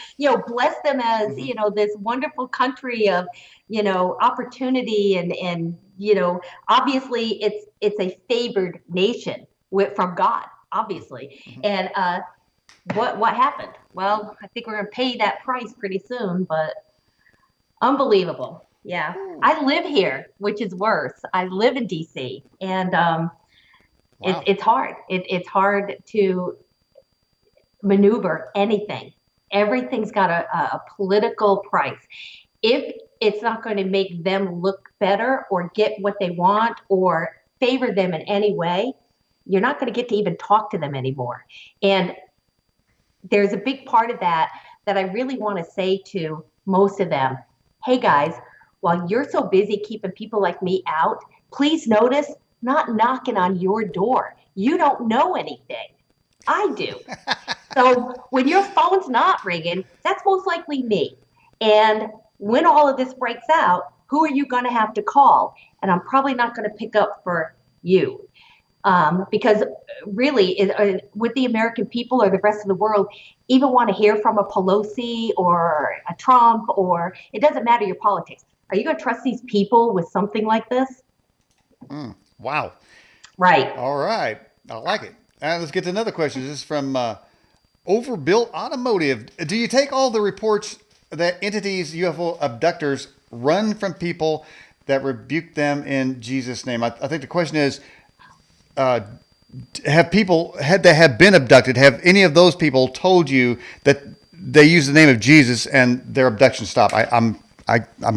bless them as, this wonderful country of, opportunity and obviously it's a favored nation from God, obviously. And What happened? Well, I think we're gonna pay that price pretty soon, but unbelievable. Yeah. I live here, which is worse. I live in DC, and Wow. it's hard. It's hard to maneuver anything. Everything's got a political price. If it's not going to make them look better or get what they want or favor them in any way, you're not going to get to even talk to them anymore. And there's a big part of that that I really want to say to most of them. Hey guys, while you're so busy keeping people like me out, please notice not knocking on your door. You don't know anything. I do. So when your phone's not ringing, that's most likely me. And when all of this breaks out, who are you going to have to call? And I'm probably not going to pick up for you. Because really, would the American people or the rest of the world even want to hear from a Pelosi or a Trump, or it doesn't matter your politics? Are you going to trust these people with something like this? Wow. Right. All right. I like it. Let's get to another question. This is from Overbuilt Automotive. Do you take all the reports that entities, UFO abductors, run from people that rebuke them in Jesus' name? I think the question is, have people that have been abducted, have any of those people told you that they use the name of Jesus and their abduction stopped? I'm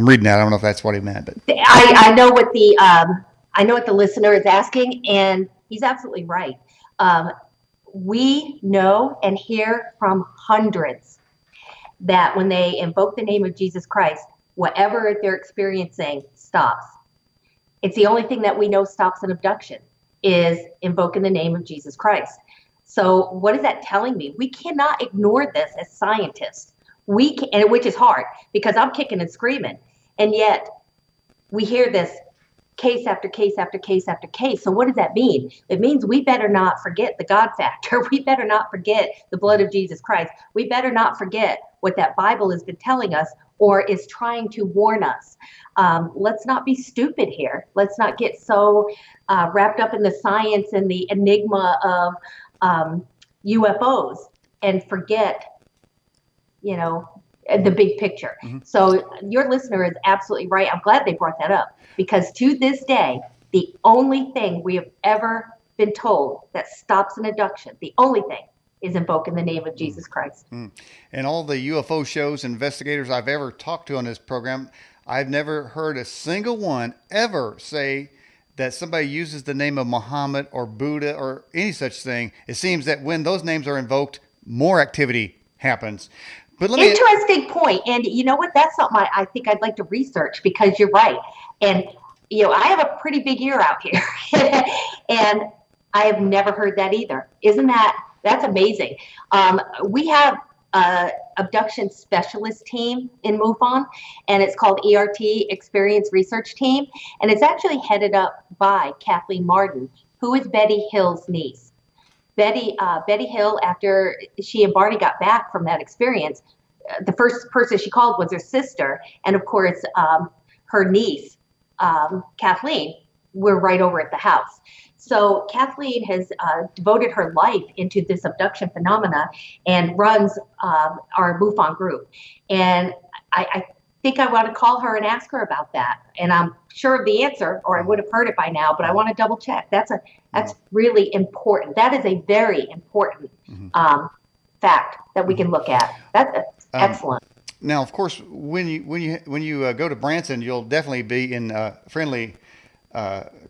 reading that. I don't know if that's what he meant, but I know what the listener is asking, and he's absolutely right. We know and hear from hundreds that when they invoke the name of Jesus Christ, whatever they're experiencing stops. It's the only thing that we know stops an abduction is invoking the name of Jesus Christ. So what is that telling me? We cannot ignore this as scientists. Which is hard because I'm kicking and screaming, and yet we hear this case after case after case after case. So what does that mean? It means we better not forget the God factor. We better not forget the blood of Jesus Christ. We better not forget what that Bible has been telling us or is trying to warn us. Let's not be stupid here. Let's not get so wrapped up in the science and the enigma of UFOs and forget, the big picture. Mm-hmm. So your listener is absolutely right. I'm glad they brought that up because to this day, the only thing we have ever been told that stops an abduction, the only thing is invoking the name of Jesus Christ. Mm. And all the UFO shows, investigators I've ever talked to on this program, I've never heard a single one ever say that somebody uses the name of Muhammad or Buddha or any such thing. It seems that when those names are invoked, more activity happens. But interesting point. And you know what? That's something I think I'd like to research because you're right. And, I have a pretty big ear out here. And I have never heard that either. That's amazing. We have an abduction specialist team in MUFON, and it's called ERT, Experience Research Team. And it's actually headed up by Kathleen Martin, who is Betty Hill's niece. Betty Hill, after she and Barney got back from that experience, the first person she called was her sister. And of course, her niece, Kathleen, were right over at the house. So Kathleen has devoted her life into this abduction phenomena and runs our MUFON group. And I think I want to call her and ask her about that. And I'm sure of the answer, or I would have heard it by now, but I want to double check. That's really important. That is a very important fact that we can look at. That's excellent. Now, of course, when you go to Branson, you'll definitely be in friendly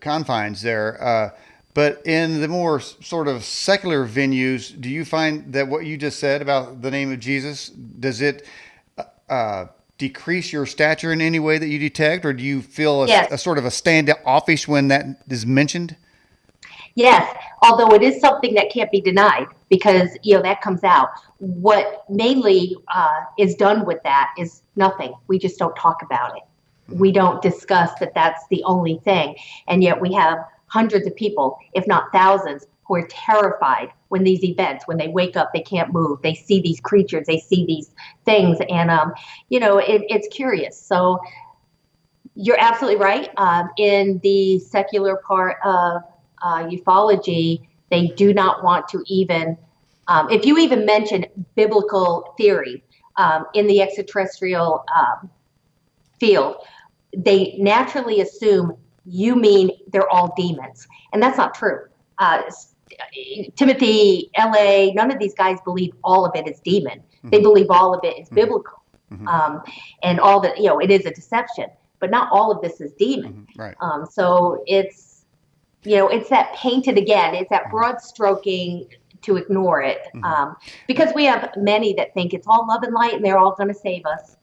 confines there. But in the more sort of secular venues, do you find that what you just said about the name of Jesus, does it decrease your stature in any way that you detect, or do you feel a sort of a standoffish when that is mentioned? Yes, although it is something that can't be denied because, that comes out. What mainly is done with that is nothing. We just don't talk about it. We don't discuss that that's the only thing. And yet we have hundreds of people, if not thousands, who are terrified when these events, when they wake up, they can't move. They see these creatures, they see these things. And, it's curious. So you're absolutely right. In the secular part of ufology, they do not want to even If you even mention biblical theory in the extraterrestrial field, they naturally assume you mean they're all demons. And that's not true. Timothy, LA, none of these guys believe all of it is demon. They believe all of it is biblical. And all that, it is a deception, but not all of this is demon. Right. So it's, it's that painted again, it's that broad stroking to ignore it. Because we have many that think it's all love and light and they're all going to save us.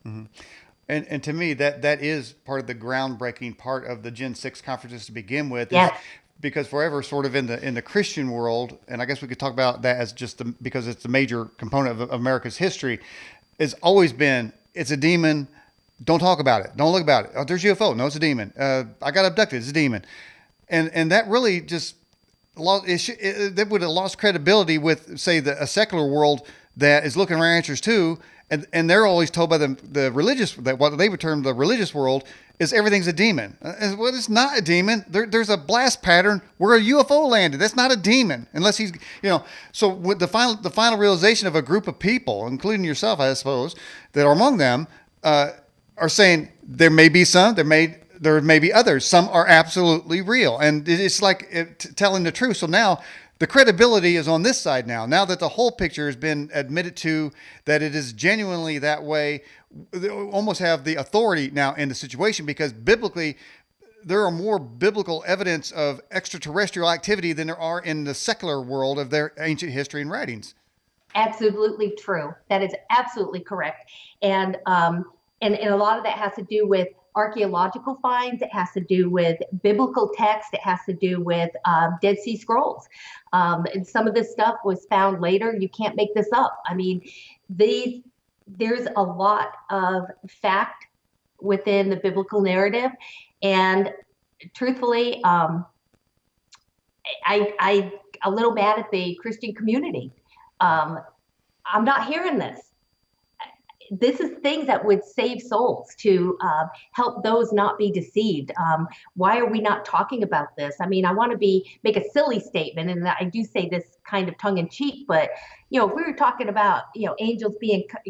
And to me, that is part of the groundbreaking part of the Gen 6 conferences to begin with. Yes. Because forever, sort of in the Christian world, and I guess we could talk about that as just because it's the major component of America's history, has always been, it's a demon. Don't talk about it. Don't look about it. Oh, there's UFO. No, it's a demon. I got abducted. It's a demon. And that really just lost. That would have lost credibility with, say, a secular world that is looking for answers too. And they're always told by the religious, that what they would term the religious world, is everything's a demon. Well, it's not a demon. There's a blast pattern where a UFO landed. That's not a demon, unless he's, So with the final realization of a group of people, including yourself, I suppose, that are among them, are saying there may be some, there may be others. Some are absolutely real, and it's like telling the truth. So now the credibility is on this side now. Now that the whole picture has been admitted to, that it is genuinely that way, they almost have the authority now in the situation, because biblically, there are more biblical evidence of extraterrestrial activity than there are in the secular world of their ancient history and writings. Absolutely true. That is absolutely correct. And a lot of that has to do with archaeological finds. It has to do with biblical text. It has to do with Dead Sea Scrolls. And some of this stuff was found later. You can't make this up. I mean, there's a lot of fact within the biblical narrative. And truthfully, I'm a little mad at the Christian community. I'm not hearing this. This is things that would save souls, to help those not be deceived. Why are we not talking about this? I mean, I want to make a silly statement, and I do say this kind of tongue in cheek, but we were talking about angels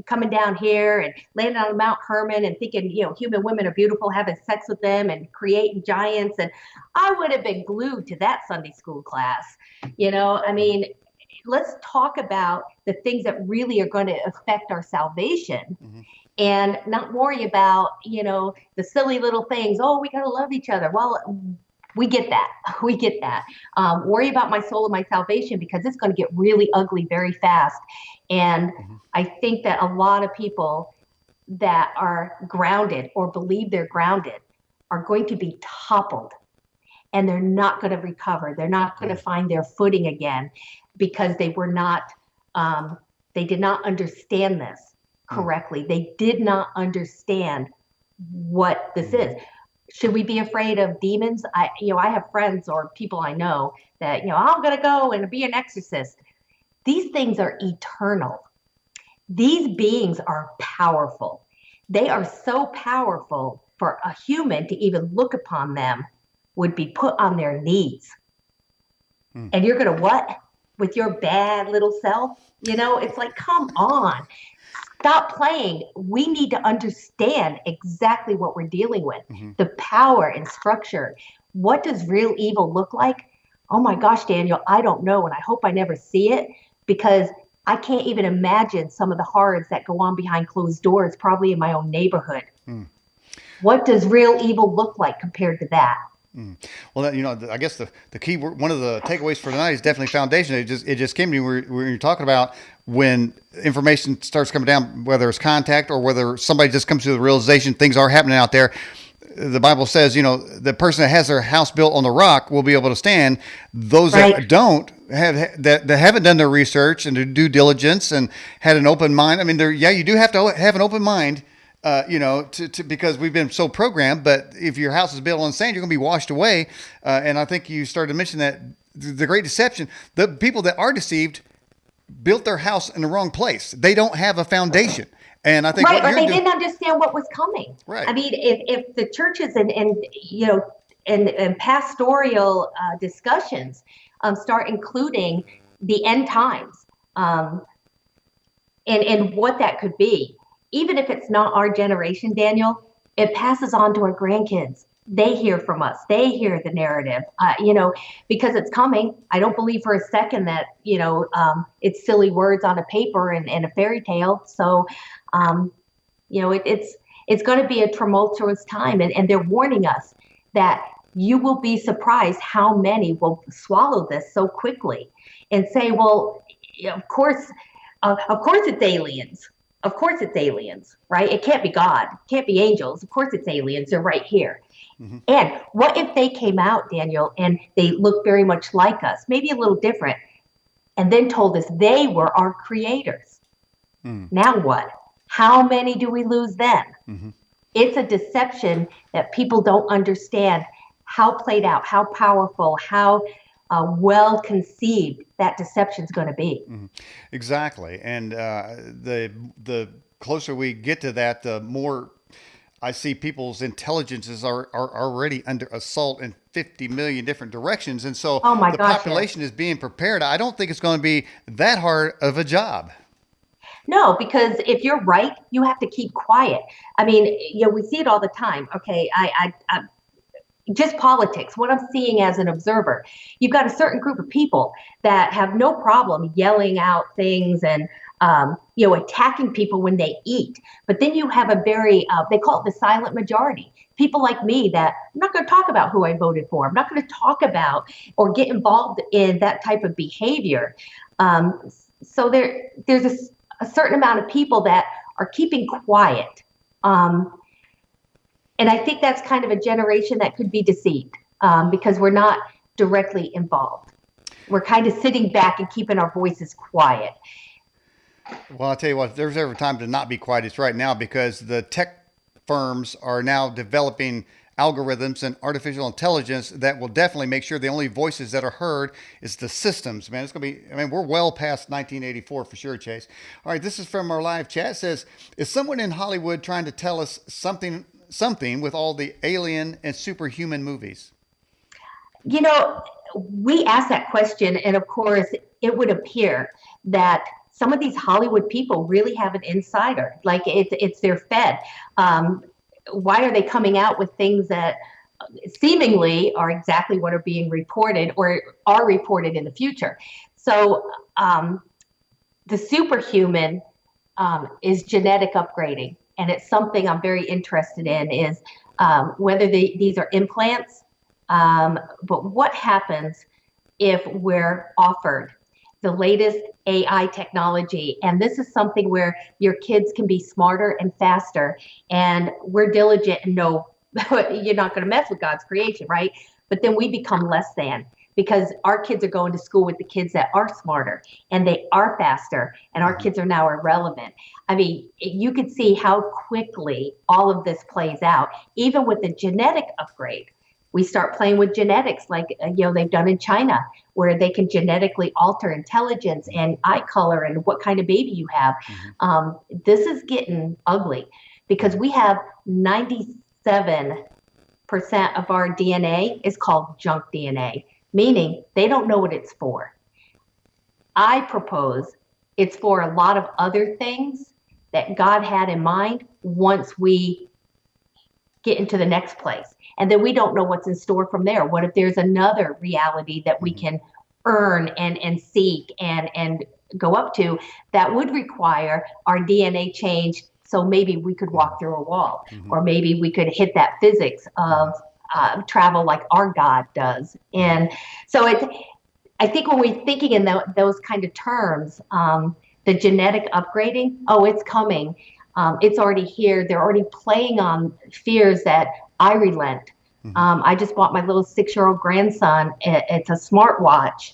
coming down here and landing on Mount Hermon and thinking human women are beautiful, having sex with them and creating giants, and I would have been glued to that Sunday school class. I mean, let's talk about the things that really are going to affect our salvation, and not worry about, the silly little things. Oh, we got to love each other. Well, we get that. We get that. Worry about my soul and my salvation, because it's going to get really ugly very fast. And I think that a lot of people that are grounded or believe they're grounded are going to be toppled, and they're not going to recover. They're not going to find their footing again, because they did not understand this correctly. They did not understand what this is. Should we be afraid of demons? I have friends or people I know that, I'm going to go and be an exorcist. These things are eternal. These beings are powerful. They are so powerful, for a human to even look upon them would be put on their knees. And you're going to what? With your bad little self? It's like, come on. Stop playing. We need to understand exactly what we're dealing with. The power and structure. What does real evil look like? Oh my gosh, Daniel, I don't know. And I hope I never see it, because I can't even imagine some of the horrors that go on behind closed doors, probably in my own neighborhood. What does real evil look like compared to that? Well, I guess the key word, one of the takeaways for tonight is definitely foundation. It just came to me where you're talking about when information starts coming down, whether it's contact or whether somebody just comes to the realization things are happening out there. The Bible says, the person that has their house built on the rock will be able to stand. Those that don't that haven't done their research and their due diligence and had an open mind. I mean, you do have to have an open mind. Because we've been so programmed, but if your house is built on sand, you're going to be washed away. And I think you started to mention that the great deception, the people that are deceived built their house in the wrong place. They don't have a foundation. And I think or they didn't understand what was coming. Right. I mean, if the churches and pastoral discussions start including the end times, um, and what that could be. Even if it's not our generation, Daniel, it passes on to our grandkids. They hear from us. They hear the narrative, because it's coming. I don't believe for a second that, it's silly words on a paper and a fairy tale. So, it's going to be a tumultuous time. And they're warning us that you will be surprised how many will swallow this so quickly and say, well, of course it's aliens. Of course it's aliens, right? It can't be God. It can't be angels. Of course it's aliens. They're right here. Mm-hmm. And what if they came out, Daniel, and they looked very much like us, maybe a little different, and then told us they were our creators? Now what? How many do we lose then? Mm-hmm. It's a deception that people don't understand how played out, how powerful, how well conceived that deception is going to be. Mm-hmm. Exactly. And the closer we get to that, the more I see people's intelligences are already under assault in 50 million different directions. And so the population is being prepared. I don't think it's going to be that hard of a job. No, because if you're right, you have to keep quiet. I mean, we see it all the time. Okay, I just politics, what I'm seeing as an observer, you've got a certain group of people that have no problem yelling out things and, attacking people when they eat. But then you have a very, they call it the silent majority. People like me that I'm not going to talk about who I voted for. I'm not going to talk about or get involved in that type of behavior. So there's a certain amount of people that are keeping quiet. And I think that's kind of a generation that could be deceived because we're not directly involved. We're kind of sitting back and keeping our voices quiet. Well, I'll tell you what, if there's ever time to not be quiet, it's right now, because the tech firms are now developing algorithms and artificial intelligence that will definitely make sure the only voices that are heard is the systems, man. It's going to be, we're well past 1984 for sure, Chase. All right, this is from our live chat. It says, is someone in Hollywood trying to tell us something with all the alien and superhuman movies? We asked that question, and of course, it would appear that some of these Hollywood people really have an insider, like it's their fed. Why are they coming out with things that seemingly are exactly what are being reported or are reported in the future? So the superhuman is genetic upgrading. And it's something I'm very interested in is whether these are implants. But what happens if we're offered the latest AI technology? And this is something where your kids can be smarter and faster. And we're diligent and know you're not going to mess with God's creation, right? But then we become less than, because our kids are going to school with the kids that are smarter and they are faster, and our kids are now irrelevant. I mean, you could see how quickly all of this plays out, even with the genetic upgrade. We start playing with genetics like, they've done in China, where they can genetically alter intelligence and eye color and what kind of baby you have. Mm-hmm. This is getting ugly because we have 97% of our DNA is called junk DNA. Meaning they don't know what it's for. I propose it's for a lot of other things that God had in mind once we get into the next place. And then we don't know what's in store from there. What if there's another reality that we can earn and seek and go up to that would require our DNA change? So maybe we could walk through a wall, or maybe we could hit that physics of travel like our God does. And so I think when we're thinking in those kind of terms, the genetic upgrading, it's coming. It's already here. They're already playing on fears that I relent. I just bought my little 6-year-old grandson. It's a smartwatch,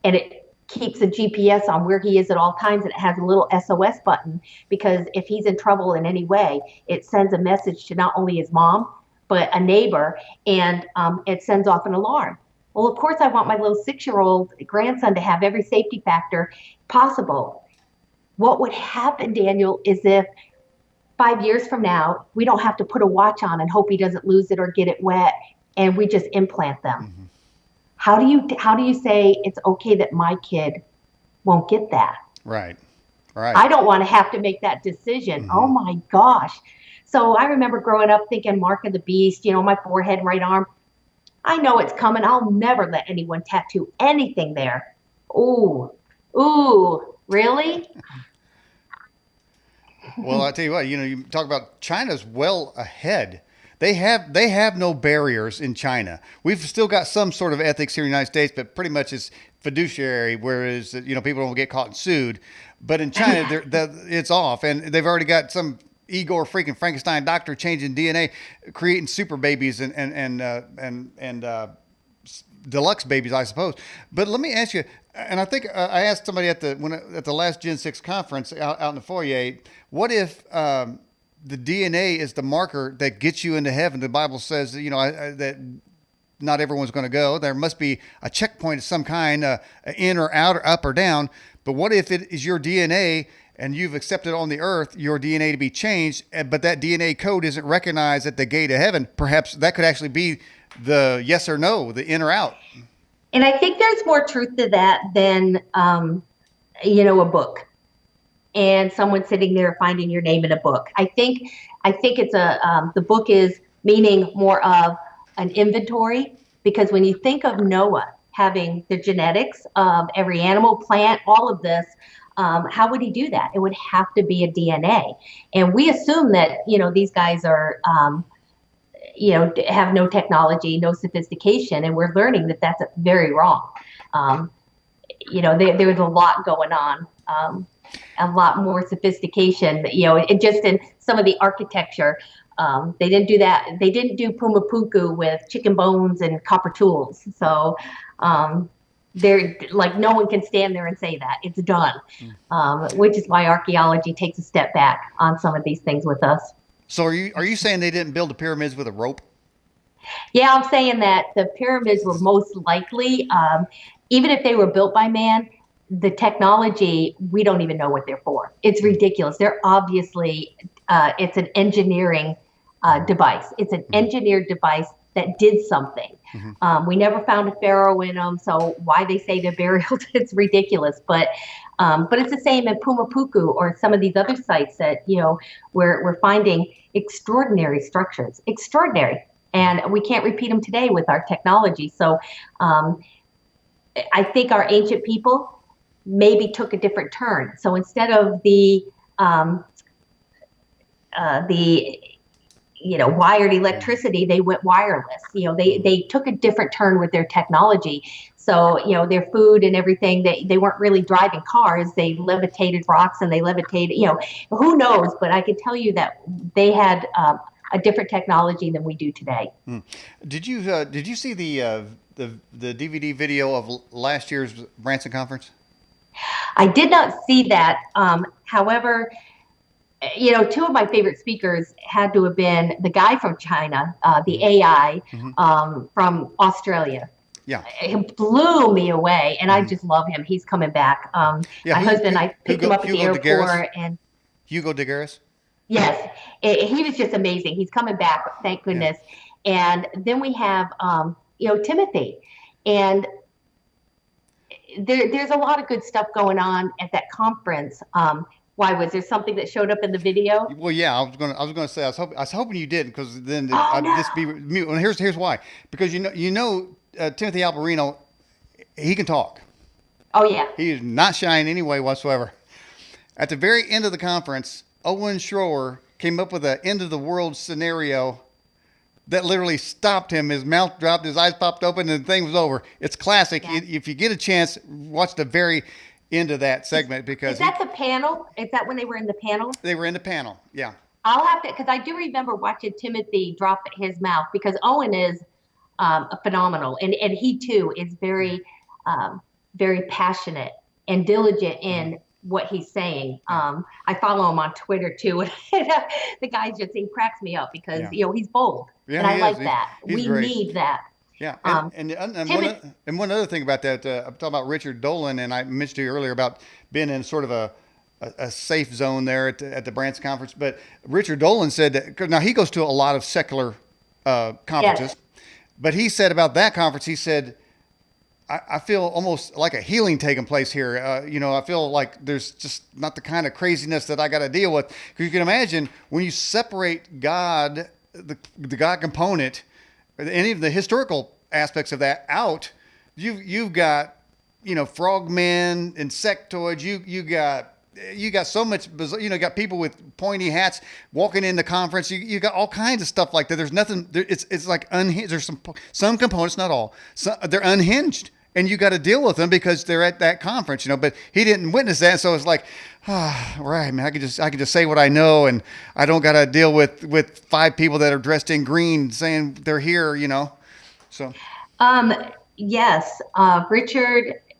and it keeps a GPS on where he is at all times, and it has a little SOS button, because if he's in trouble in any way, it sends a message to not only his mom, but a neighbor, and it sends off an alarm. Well, of course, I want my little 6-year-old grandson to have every safety factor possible. What would happen, Daniel, is if 5 years from now, we don't have to put a watch on and hope he doesn't lose it or get it wet, and we just implant them. Mm-hmm. How do you say it's okay that my kid won't get that? Right. Right. I don't want to have to make that decision. Oh Mm-hmm. my gosh. So I remember growing up thinking mark of the beast, my forehead and right arm. I know it's coming. I'll never let anyone tattoo anything there. Ooh, ooh, really? Well, I tell you what, you talk about China's well ahead. They have no barriers in China. We've still got some sort of ethics here in the United States, but pretty much it's fiduciary, whereas people don't get caught and sued. But in China, it's off, and they've already got some Igor freaking Frankenstein doctor changing DNA, creating super babies and deluxe babies, I suppose. But let me ask you, and I think I asked somebody at the last Gen 6 conference out in the foyer, what if the DNA is the marker that gets you into heaven? The Bible says that not everyone's going to go. There must be a checkpoint of some kind, in or out or up or down. But what if it is your DNA and you've accepted on the earth your DNA to be changed, but that DNA code isn't recognized at the gate of heaven? Perhaps that could actually be the yes or no, the in or out. And I think there's more truth to that than, a book and someone sitting there finding your name in a book. I think it's the book is meaning more of an inventory, because when you think of Noah having the genetics of every animal, plant, all of this, how would he do that? It would have to be a DNA. And we assume that, these guys are, have no technology, no sophistication, and we're learning that that's very wrong. There's a lot going on, a lot more sophistication, and just in some of the architecture. They didn't do that. They didn't do Pumapuku with chicken bones and copper tools. So they're like, no one can stand there and say that. It's done, which is why archaeology takes a step back on some of these things with us. So are you saying they didn't build the pyramids with a rope? Yeah, I'm saying that the pyramids were most likely, even if they were built by man, the technology, we don't even know what they're for. It's ridiculous. They're obviously, it's an engineering device. It's an engineered device that did something. We never found a pharaoh in them, so why they say they're buried, it's ridiculous. But it's the same in Pumapuku or some of these other sites that, we're finding extraordinary structures, extraordinary. And we can't repeat them today with our technology. So I think our ancient people maybe took a different turn. So instead of the wired electricity, they went wireless. They took a different turn with their technology. So, their food and everything, they weren't really driving cars. They levitated rocks and they levitated, who knows? But I can tell you that they had a different technology than we do today. Did you see the DVD video of last year's Branson conference? I did not see that. However, two of my favorite speakers had to have been the guy from China, the AI from Australia. Yeah, it blew me away, and I just love him. He's coming back. My husband, I picked him up at the airport, and Hugo de Garis. Yes, he was just amazing. He's coming back, thank goodness. Yeah. And then we have, Timothy, and there's a lot of good stuff going on at that conference. Why, was there something that showed up in the video? Well, yeah, I was gonna say I was hoping you didn't, because then I'd just be mute. And here's why. Because Timothy Alberino, he can talk. Oh yeah. He is not shy in any way whatsoever. At the very end of the conference, Owen Schroer came up with an end of the world scenario that literally stopped him. His mouth dropped, his eyes popped open, and the thing was over. It's classic. Yeah. If you get a chance, watch the very end of that segment, because is that the panel? Is that when they were in the panel? They were in the panel. Yeah. I'll have to, because I do remember watching Timothy drop his mouth, because Owen is phenomenal, and he too is very, very passionate and diligent in what he's saying. I follow him on Twitter too, and the guy he cracks me up because he's bold, and I like that. We need that. Yeah, and one other thing about that, I'm talking about Richard Dolan, and I mentioned to you earlier about being in sort of a safe zone there at the Branson conference. But Richard Dolan said that, 'cause now he goes to a lot of secular conferences, but he said about that conference, he said, I feel almost like a healing taking place here. I feel like there's just not the kind of craziness that I got to deal with. Because you can imagine when you separate God, the God component, any of the historical aspects of that out, you've got, frogmen, insectoids. You got so much, you got people with pointy hats walking in the conference. You got all kinds of stuff like that. There's nothing. It's like unhinged. There's some components, not all. They're unhinged, and you got to deal with them because they're at that conference. But he didn't witness that, so it's like, right, man. I can just say what I know, and I don't got to deal with 5 people that are dressed in green saying they're here. So. Yes,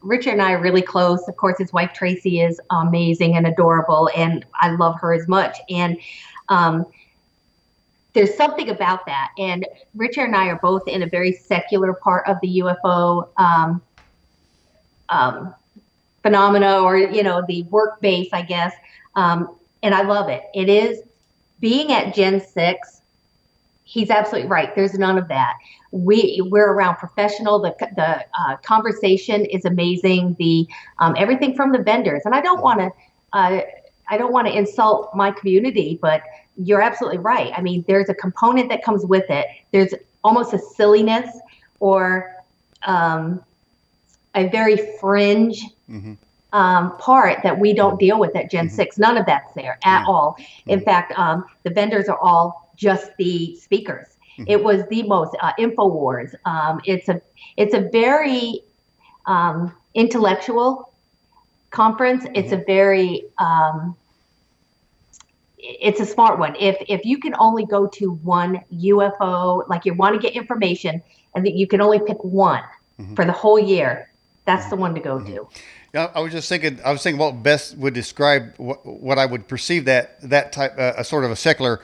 Richard and I are really close. Of course, his wife Tracy is amazing and adorable, and I love her as much. And there's something about that. And Richard and I are both in a very secular part of the UFO phenomena, or the work base, I guess. And I love it. It is being at Gen 6. He's absolutely right. There's none of that. We're around professional. The conversation is amazing. The everything from the vendors, and I don't want to insult my community, but you're absolutely right. I mean, there's a component that comes with it. There's almost a silliness or a very fringe part that we don't deal with at Gen 6. None of that's there at all. In fact, the vendors are all just the speakers. It was the most InfoWars. It's a very intellectual conference. It's a very it's a smart one. If you can only go to one UFO, like you want to get information, and that you can only pick one for the whole year, that's the one to go to. Yeah, I was thinking what best would describe what I would perceive that type, a sort of a secular.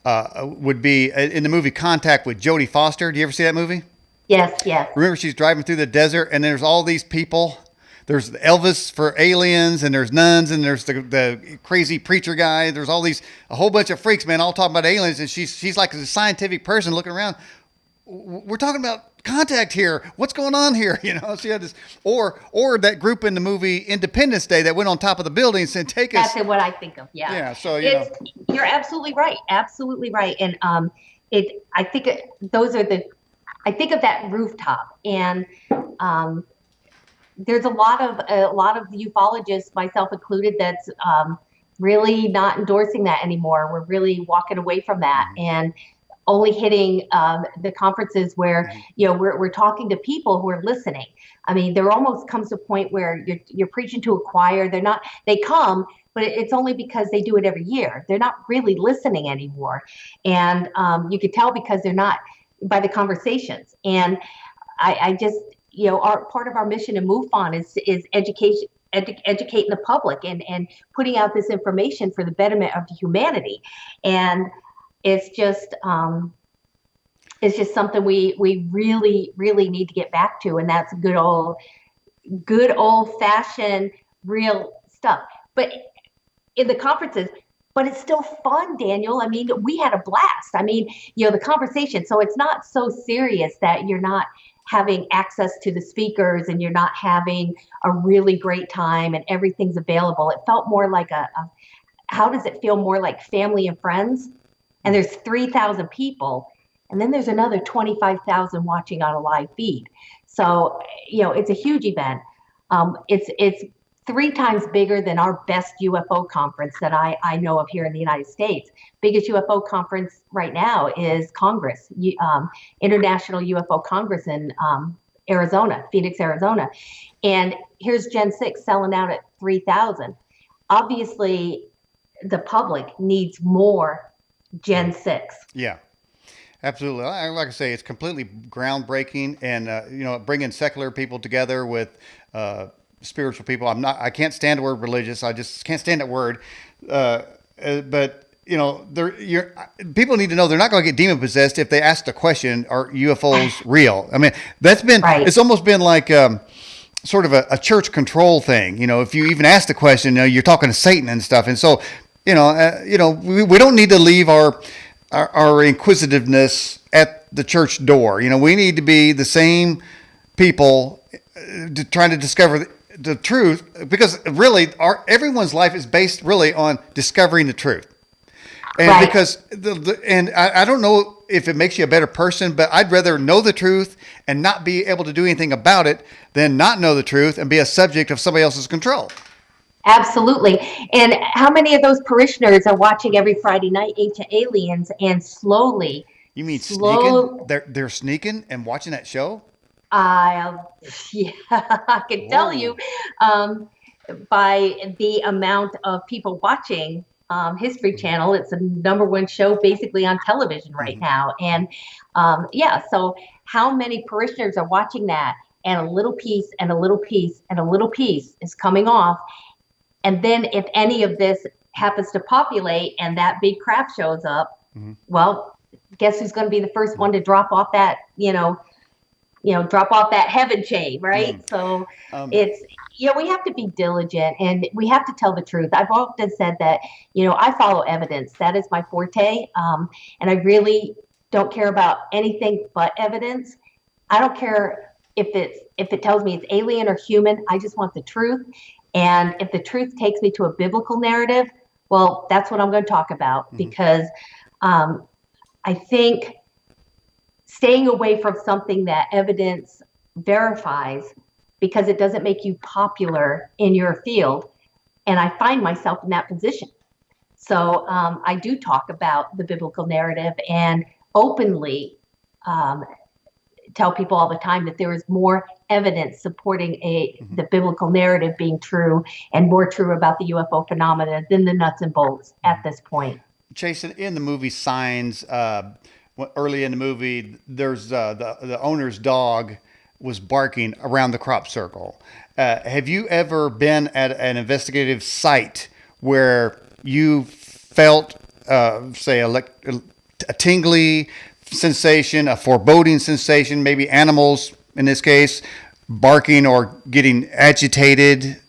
Would be in the movie Contact with Jodie Foster. Do you ever see that movie? Yes. Remember, she's driving through the desert, and there's all these people. There's Elvis for aliens, and there's nuns, and there's the crazy preacher guy. There's a whole bunch of freaks, man, all talking about aliens, and she's like a scientific person looking around. We're talking about contact here. What's going on here? She had this, or that group in the movie Independence Day that went on top of the building and said, "Take us." That's what I think of. Yeah. Yeah. So you're absolutely right. Absolutely right. And I think I think of that rooftop, and there's a lot of the ufologists, myself included, that's really not endorsing that anymore. We're really walking away from that, and only hitting the conferences where we're talking to people who are listening. I mean, there almost comes to a point where you're preaching to a choir. They come, but it's only because they do it every year. They're not really listening anymore, and you could tell because they're not by the conversations. And I just our part of our mission in MUFON is education. Educating the public and putting out this information for the betterment of humanity. And it's just something we really, really need to get back to. And that's good old fashioned real stuff. But in the conferences, but it's still fun, Daniel. I mean, we had a blast. I mean, the conversation. So it's not so serious that you're not having access to the speakers and you're not having a really great time and everything's available. It felt more like how does it feel more like family and friends? And there's 3,000 people, and then there's another 25,000 watching on a live feed. So, it's a huge event. It's 3 times bigger than our best UFO conference that I know of here in the United States. Biggest UFO conference right now is Congress, International UFO Congress in Arizona, Phoenix, Arizona. And here's Gen 6 selling out at 3,000. Obviously, the public needs more Gen 6. Yeah, absolutely. Like I say, it's completely groundbreaking, and bringing secular people together with spiritual people. I can't stand the word religious. I just can't stand that word. But people need to know they're not going to get demon possessed if they ask the question, "Are UFOs real?" I mean, that's been right. It's almost been like sort of a church control thing. If you even ask the question, you're talking to Satan and stuff. And so, we don't need to leave our inquisitiveness at the church door. We need to be the same people trying to discover the truth, because really everyone's life is based really on discovering the truth. And Right. because I don't know if it makes you a better person, but I'd rather know the truth and not be able to do anything about it than not know the truth and be a subject of somebody else's control. Absolutely. And how many of those parishioners are watching every Friday night Ancient Aliens and slowly, You mean sneaking? slow, They're sneaking and watching that show? uh, yeah, I can tell Whoa. you, um, by the amount of people watching History Channel, it's the #1 show basically on television right Mm-hmm. now. And yeah, so how many parishioners are watching that? And a little piece and a little piece and a little piece is coming off. And then if any of this happens to populate and that big crap shows up, Mm-hmm. well, guess who's going to be the first one to drop off that, drop off that heaven chain, right? Mm. So Um, it's, we have to be diligent and we have to tell the truth. I've often said that, I follow evidence. That is my forte. And I really don't care about anything but evidence. I don't care if it tells me it's alien or human. I just want the truth. And if the truth takes me to a biblical narrative, well, that's what I'm going to talk about, mm-hmm. because I think staying away from something that evidence verifies, because it doesn't make you popular in your field. And I find myself in that position. So I do talk about the biblical narrative and openly tell people all the time that there is more evidence supporting Mm-hmm. the biblical narrative being true and more true about the UFO phenomena than the nuts and bolts at this point. Chase, in the movie Signs, early in the movie, there's the owner's dog was barking around the crop circle. Have you ever been at an investigative site where you felt, say, a tingly sensation, a foreboding sensation, maybe animals in this case barking or getting agitated?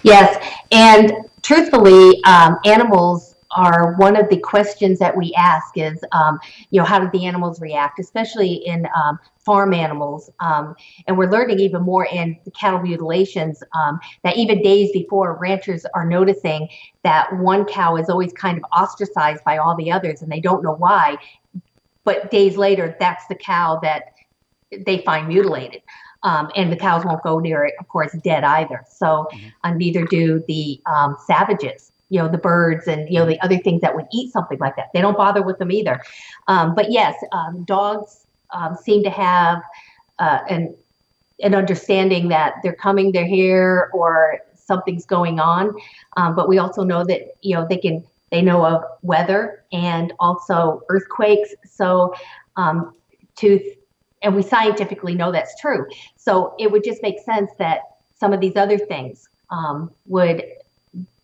Yes, and truthfully, animals are one of the questions that we ask is, how did the animals react, especially in farm animals. And we're learning even more in the cattle mutilations that even days before, ranchers are noticing that one cow is always kind of ostracized by all the others and they don't know why. But days later, that's the cow that they find mutilated. And the cows won't go near it, of course, dead either. So neither do the savages, the birds and, the other things that would eat something like that. They don't bother with them either. But yes, dogs seem to have an understanding that they're coming, they're here, or something's going on. But we also know that, they know of weather and also earthquakes. So and we scientifically know that's true. So it would just make sense that some of these other things would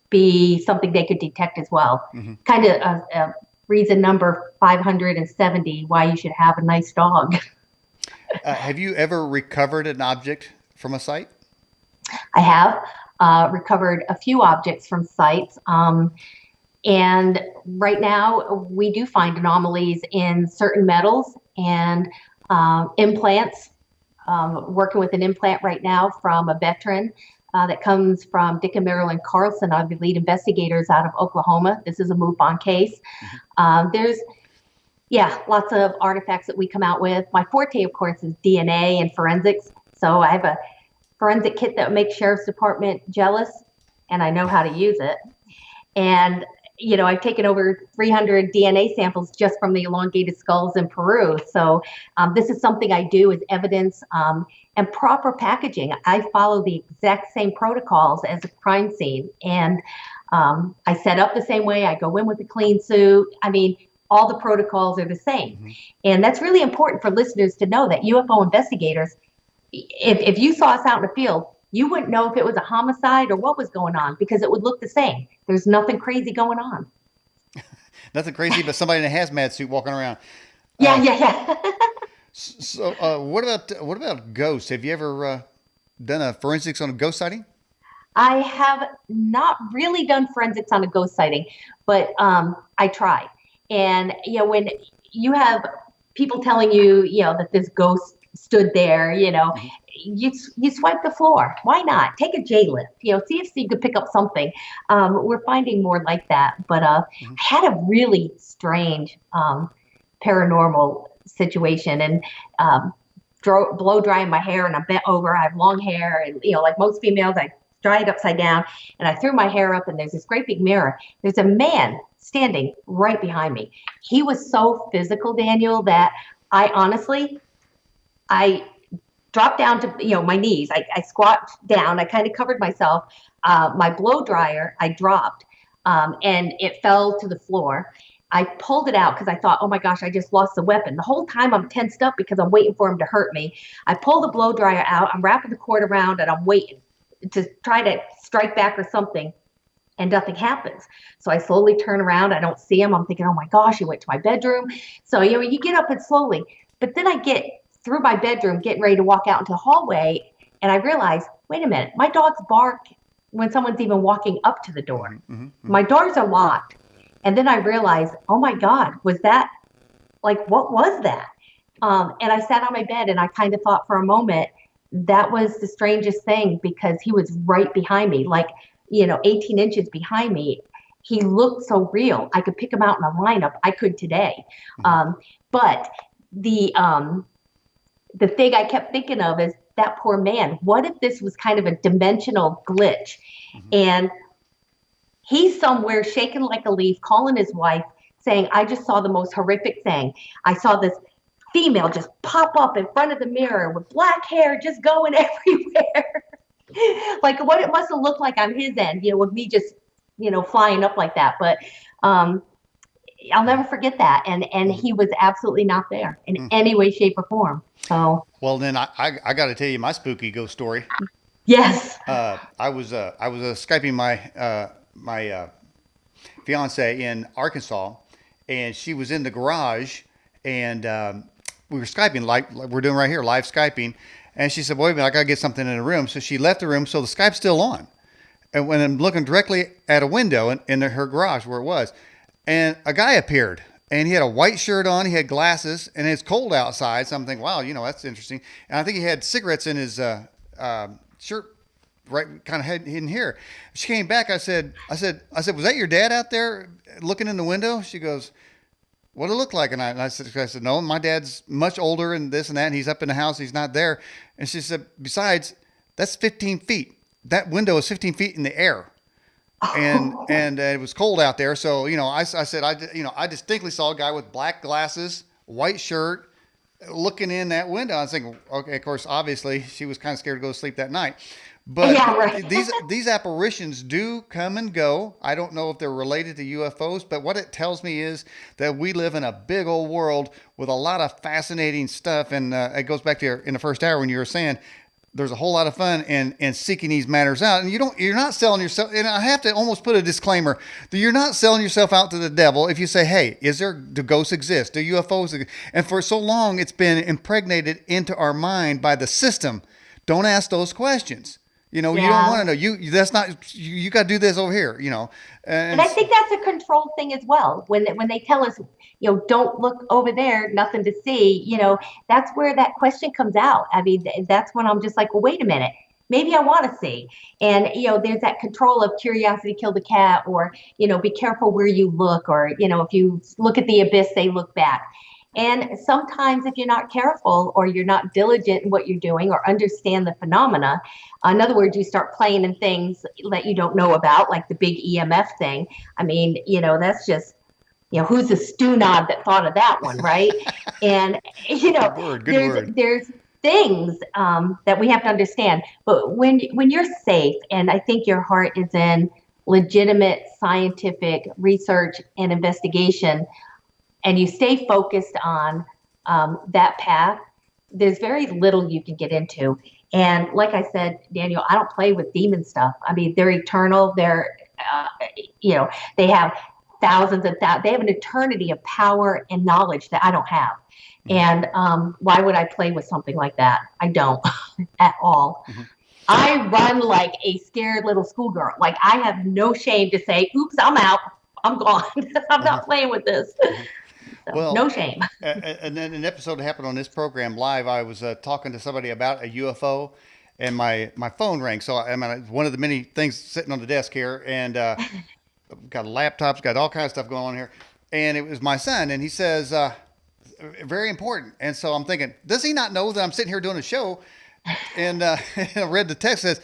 be something they could detect as well. Mm-hmm. Kind of reason number 570 why you should have a nice dog. Have you ever recovered an object from a site? I have recovered a few objects from sites. And right now, we do find anomalies in certain metals and implants. Working with an implant right now from a veteran that comes from Dick and Marilyn Carlson, are the lead investigators out of Oklahoma. This is a MUFON case. There's lots of artifacts that we come out with. My forte, of course, is DNA and forensics. So I have a forensic kit that makes Sheriff's Department jealous, and I know how to use it. And I've taken over 300 DNA samples just from the elongated skulls in Peru. So this is something I do as evidence and proper packaging. I follow the exact same protocols as a crime scene. And I set up the same way. I go in with a clean suit. I mean, all the protocols are the same. And that's really important for listeners to know that UFO investigators, if you saw us out in the field, you wouldn't know if it was a homicide or what was going on because it would look the same. There's nothing crazy going on. Nothing crazy, but somebody in a hazmat suit walking around. Yeah. So, what about ghosts? Have you ever done a forensics on a ghost sighting? I have not really done forensics on a ghost sighting, but I try. And when you have people telling you, that this ghost stood there, you swipe the floor. Why not? Take a J lift. See if you could pick up something. We're finding more like that. But I had a really strange paranormal situation, and blow drying my hair, and I bent over. I have long hair, and like most females, I dry it upside down, and I threw my hair up, and there's this great big mirror. There's a man standing right behind me. He was so physical, Daniel, that I honestly, I dropped down to my knees. I squat down. I kind of covered myself. My blow dryer, I dropped, and it fell to the floor. I pulled it out because I thought, oh my gosh, I just lost the weapon. The whole time I'm tensed up because I'm waiting for him to hurt me. I pull the blow dryer out. I'm wrapping the cord around, and I'm waiting to try to strike back or something, and nothing happens. So I slowly turn around. I don't see him. I'm thinking, oh my gosh, he went to my bedroom. So you get up and slowly, but then I get through my bedroom, getting ready to walk out into the hallway, and I realize, wait a minute, my dogs bark when someone's even walking up to the door. My doors are locked. And then I realized, oh my God, was that, like, what was that? And I sat on my bed, and I kind of thought for a moment, that was the strangest thing, because he was right behind me, like, 18 inches behind me. He looked so real. I could pick him out in a lineup. I could today. But the thing I kept thinking of is that poor man. What if this was kind of a dimensional glitch? And he's somewhere shaking like a leaf, calling his wife, saying, I just saw the most horrific thing. I saw this female just pop up in front of the mirror with black hair just going everywhere. Like what it must have looked like on his end, with me just, flying up like that. But I'll never forget that. And he was absolutely not there in any way, shape, or form. So. Well, then I got to tell you my spooky ghost story. Yes. I was Skyping my fiance in Arkansas, and she was in the garage, and we were Skyping like we're doing right here, live Skyping. And she said, wait a minute, I got to get something in the room. So she left the room. So the Skype's still on. And when I'm looking directly at a window in her garage where it was, and a guy appeared, and he had a white shirt on, he had glasses, and it's cold outside. So I'm thinking, wow, that's interesting. And I think he had cigarettes in his shirt, right, kind of hidden here. She came back. I said, was that your dad out there looking in the window? She goes, what did it look like? And I said, no, my dad's much older and this and that. And he's up in the house. He's not there. And she said, besides, that's 15 feet. That window is 15 feet in the air. And it was cold out there. So, I said, I distinctly saw a guy with black glasses, white shirt, looking in that window. I was thinking, okay, of course, obviously she was kind of scared to go to sleep that night. But yeah, right. these apparitions do come and go. I don't know if they're related to UFOs, but what it tells me is that we live in a big old world with a lot of fascinating stuff. And it goes back to in the first hour when you were saying there's a whole lot of fun in seeking these matters out. And you're not selling yourself. And I have to almost put a disclaimer that you're not selling yourself out to the devil if you say, hey, do ghosts exist? Do UFOs exist? And for so long, it's been impregnated into our mind by the system. Don't ask those questions. You don't want to know. That's not. You got to do this over here. And I think that's a controlled thing as well. When they tell us, don't look over there, nothing to see. That's where that question comes out. I mean, that's when I'm just like, well, wait a minute. Maybe I want to see. And there's that control of curiosity killed the cat, or be careful where you look, or if you look at the abyss, they look back. And sometimes if you're not careful or you're not diligent in what you're doing or understand the phenomena, in other words, you start playing in things that you don't know about, like the big EMF thing. I mean, that's just, who's the stew knob that thought of that one, right? And, Good word. There's things that we have to understand. But when you're safe, and I think your heart is in legitimate scientific research and investigation, and you stay focused on that path, there's very little you can get into. And like I said, Daniel, I don't play with demon stuff. I mean, they're eternal. They're, they have thousands of they have an eternity of power and knowledge that I don't have. And why would I play with something like that? I don't at all. I run like a scared little schoolgirl. Like I have no shame to say, oops, I'm out. I'm gone. I'm not playing with this. So Well, no shame. and then an episode happened on this program live. I was talking to somebody about a UFO, and my phone rang. So I mean, it's one of the many things sitting on the desk here, and got laptops, got all kinds of stuff going on here. And it was my son, and he says, very important. And so I'm thinking, does he not know that I'm sitting here doing a show? And I read the text says,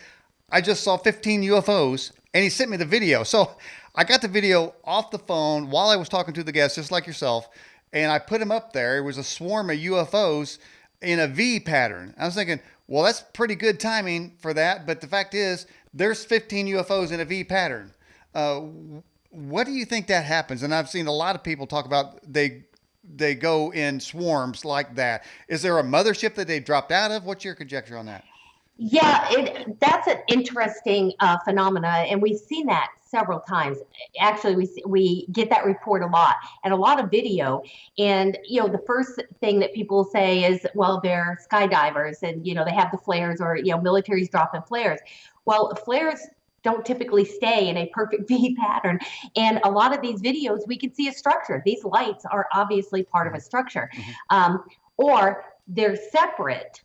I just saw 15 UFOs, and he sent me the video. So I got the video off the phone while I was talking to the guest, just like yourself, and I put him up there. It was a swarm of UFOs in a V pattern. I was thinking, well, that's pretty good timing for that. But the fact is, there's 15 UFOs in a V pattern. What do you think that happens? And I've seen a lot of people talk about they go in swarms like that. Is there a mothership that they dropped out of? What's your conjecture on that? Yeah, that's an interesting phenomena, and we've seen that several times. Actually, we get that report a lot, and a lot of video. And the first thing that people say is, well, they're skydivers, and they have the flares, or military's dropping flares. Well, flares don't typically stay in a perfect V pattern. And a lot of these videos, we can see a structure. These lights are obviously part of a structure, or they're separate.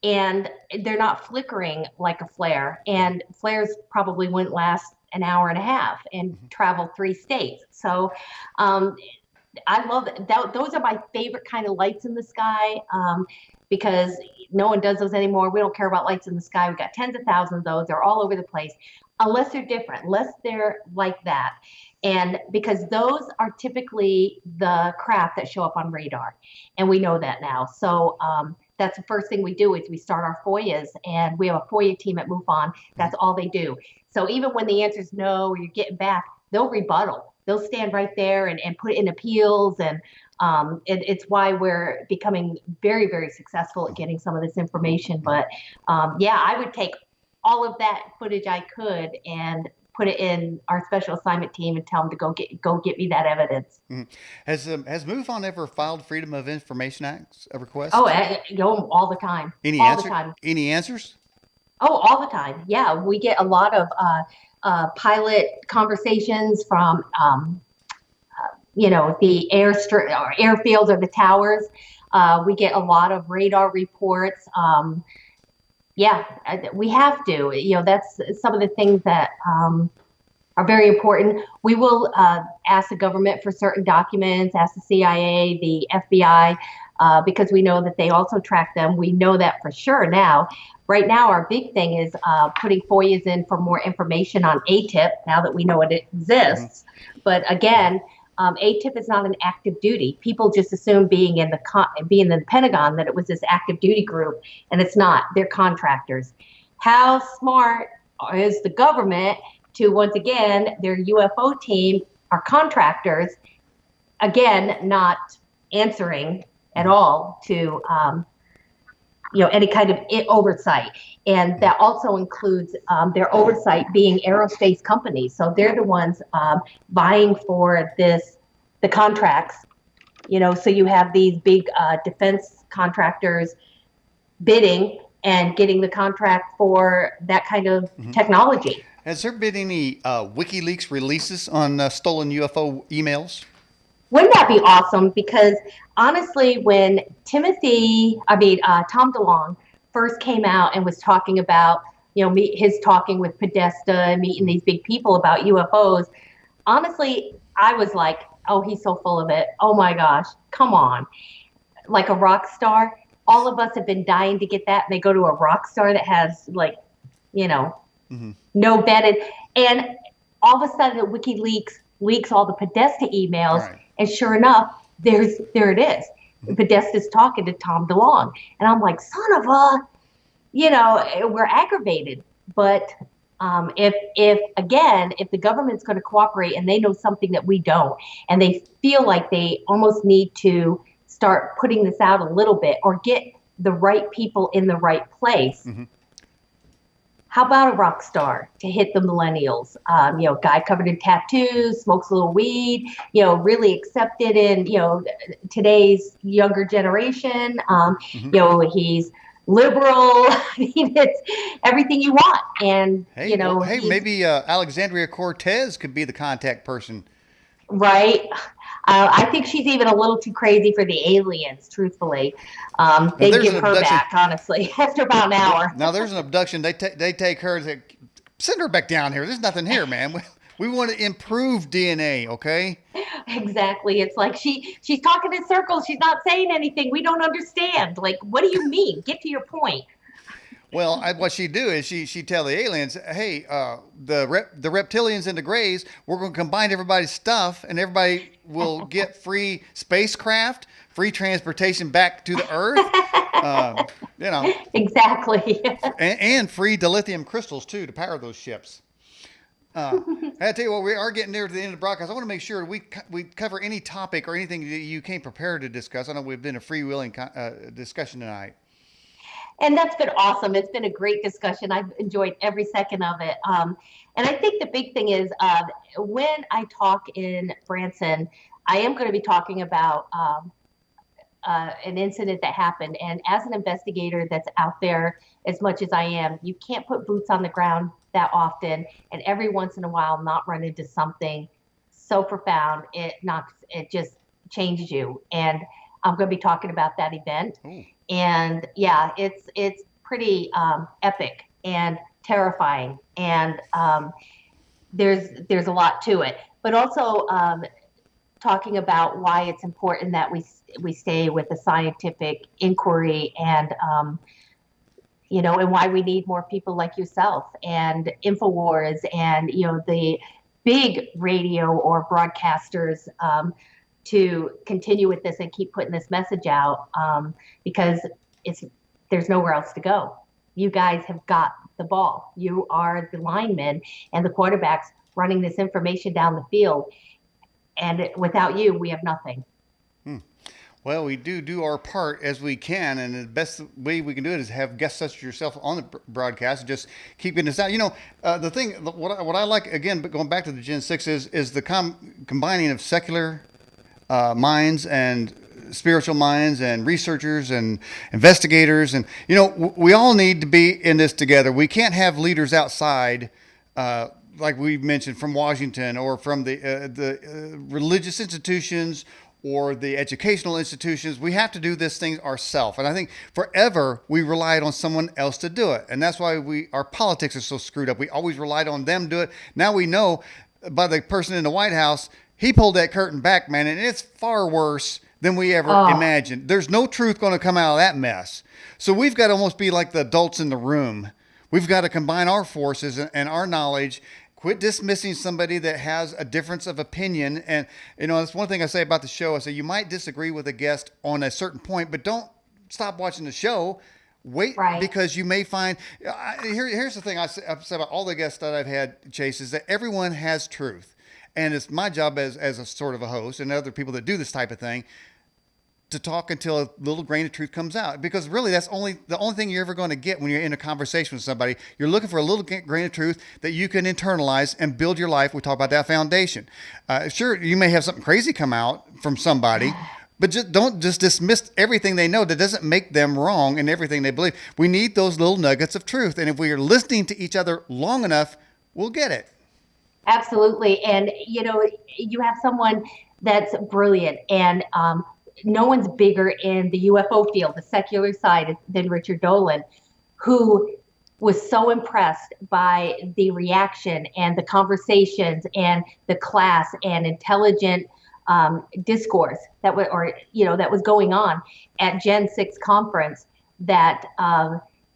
And they're not flickering like a flare. And flares probably wouldn't last an hour and a half and travel 3 states. So I love that. Those are my favorite kind of lights in the sky, because no one does those anymore. We don't care about lights in the sky. We've got tens of thousands of those. They're all over the place, unless they're different, unless they're like that. And because those are typically the craft that show up on radar. And we know that now. So that's the first thing we do is we start our FOIAs, and we have a FOIA team at MUFON. That's all they do. So even when the answer is no, or you're getting back, they'll rebuttal. They'll stand right there and put in appeals. And it's why we're becoming very, very successful at getting some of this information. But yeah, I would take all of that footage I could and put it in our special assignment team and tell them to go get me that evidence. Has MUFON ever filed Freedom of Information Act request? Oh, all the time. All the time. Any answers? Oh, all the time. Yeah, we get a lot of pilot conversations from the airfields or the towers. We get a lot of radar reports. Yeah, we have to. That's some of the things that are very important. We will ask the government for certain documents, ask the CIA, the FBI, because we know that they also track them. We know that for sure now. Right now, our big thing is putting FOIAs in for more information on ATIP, now that we know it exists. But again, ATIP is not an active duty. People just assume being in the Pentagon that it was this active duty group, and it's not. They're contractors. How smart is the government to, once again, their UFO team are contractors, again, not answering at all to any kind of oversight. And that also includes their oversight being aerospace companies. So they're the ones vying for the contracts, so you have these big defense contractors bidding and getting the contract for that kind of technology. Has there been any WikiLeaks releases on stolen UFO emails? Wouldn't that be awesome? Because honestly, when Tom DeLonge first came out and was talking about, his talking with Podesta and meeting these big people about UFOs, honestly, I was like, oh, he's so full of it. Oh my gosh, come on. Like a rock star. All of us have been dying to get that. And they go to a rock star that has no vetted. And all of a sudden WikiLeaks leaks all the Podesta emails. Right. And sure enough, there it is. Podesta's talking to Tom DeLonge. And I'm like, son of a, we're aggravated. But if the government's going to cooperate and they know something that we don't, and they feel like they almost need to start putting this out a little bit or get the right people in the right place. How about a rock star to hit the millennials? Guy covered in tattoos, smokes a little weed, really accepted in, today's younger generation. He's liberal. It's everything you want. And, maybe Alexandria Cortez could be the contact person. Right. I think she's even a little too crazy for the aliens, truthfully. They give her back, honestly, after about an hour. Now there's an abduction. They take her, send her back down here. There's nothing here, man. We want to improve DNA, okay? Exactly. It's like she's talking in circles. She's not saying anything. We don't understand. Like, what do you mean? Get to your point. Well, what she do is she tell the aliens, hey, the reptilians and the Greys, we're going to combine everybody's stuff, and everybody will get free spacecraft, free transportation back to the Earth. You know, exactly, and free dilithium crystals too to power those ships. I tell you what, we are getting near to the end of the broadcast. I want to make sure we cover any topic or anything that you came prepared to discuss. I know we've been a freewheeling discussion tonight. And that's been awesome. It's been a great discussion. I've enjoyed every second of it. And I think the big thing is when I talk in Branson, I am going to be talking about an incident that happened. And as an investigator that's out there as much as I am, you can't put boots on the ground that often. And every once in a while, not run into something so profound, it just changes you. And I'm going to be talking about that event. Ooh. And yeah, it's pretty epic and terrifying, and there's a lot to it. But also talking about why it's important that we stay with the scientific inquiry, and and why we need more people like yourself and InfoWars and the big radio or broadcasters. To continue with this and keep putting this message out, because there's nowhere else to go. You guys have got the ball. You are the linemen and the quarterbacks running this information down the field. And without you, we have nothing. Well, we do our part as we can, and the best way we can do it is have guests such as yourself on the broadcast. Just keep getting this out. The thing, what I like, again, but going back to the Gen 6 is the combining of secular minds and spiritual minds and researchers and investigators, and we all need to be in this together. We can't have leaders outside, like we mentioned, from Washington or from the religious institutions or the educational institutions. We have to do this thing ourselves, and I think forever we relied on someone else to do it, and that's why our politics are so screwed up. We always relied on them to do it. Now we know by the person in the White House. He pulled that curtain back, man, and it's far worse than we ever imagined. There's no truth going to come out of that mess. So we've got to almost be like the adults in the room. We've got to combine our forces and our knowledge, quit dismissing somebody that has a difference of opinion. And, that's one thing I say about the show. I say you might disagree with a guest on a certain point, but don't stop watching the show. Wait, right. Because you may find, here's the thing I've said about all the guests that I've had, Chase, is that everyone has truth. And it's my job as a sort of a host and other people that do this type of thing to talk until a little grain of truth comes out. Because really, that's the only thing you're ever going to get when you're in a conversation with somebody. You're looking for a little grain of truth that you can internalize and build your life. We talk about that foundation. Sure, you may have something crazy come out from somebody, but don't dismiss everything they know. That doesn't make them wrong in everything they believe. We need those little nuggets of truth. And if we are listening to each other long enough, we'll get it. Absolutely. And, you have someone that's brilliant, and no one's bigger in the UFO field, the secular side, than Richard Dolan, who was so impressed by the reaction and the conversations and the class and intelligent discourse that was going on at Gen 6 conference that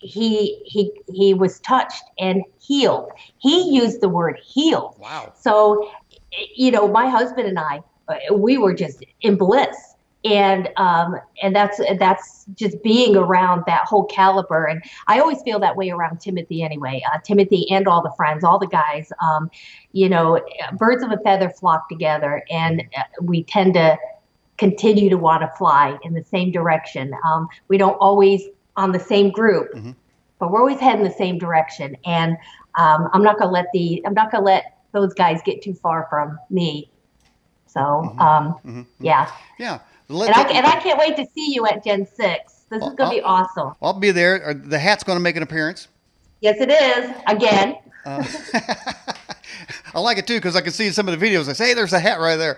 he was touched and healed. He used the word healed. Wow. So, my husband and I, we were just in bliss. And that's just being around that whole caliber. And I always feel that way around Timothy anyway. Timothy and all the friends, all the guys, birds of a feather flock together, and we tend to continue to want to fly in the same direction. We don't always on the same group, mm-hmm. but we're always heading the same direction. And I'm not gonna let those guys get too far from me. So mm-hmm. yeah. And I can't wait to see you at Gen 6. This is gonna be awesome. I'll be there. The hat's gonna make an appearance. Yes, it is again. I like it too because I can see in some of the videos. I say, hey, there's a hat right there.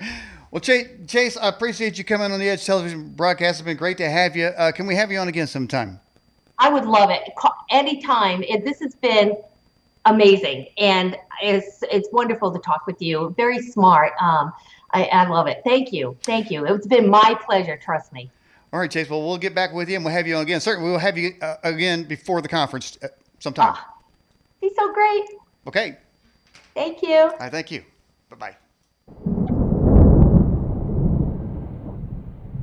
Well, Chase, I appreciate you coming on the Edge Television broadcast. It's been great to have you. Can we have you on again sometime? I would love it. Anytime. This has been amazing, and it's wonderful to talk with you. Very smart. I love it. Thank you. Thank you. It's been my pleasure. Trust me. All right, Chase. Well, we'll get back with you and we'll have you on again. Certainly, we'll have you again before the conference sometime. Be so great. Okay. Thank you. All right, thank you. Bye-bye.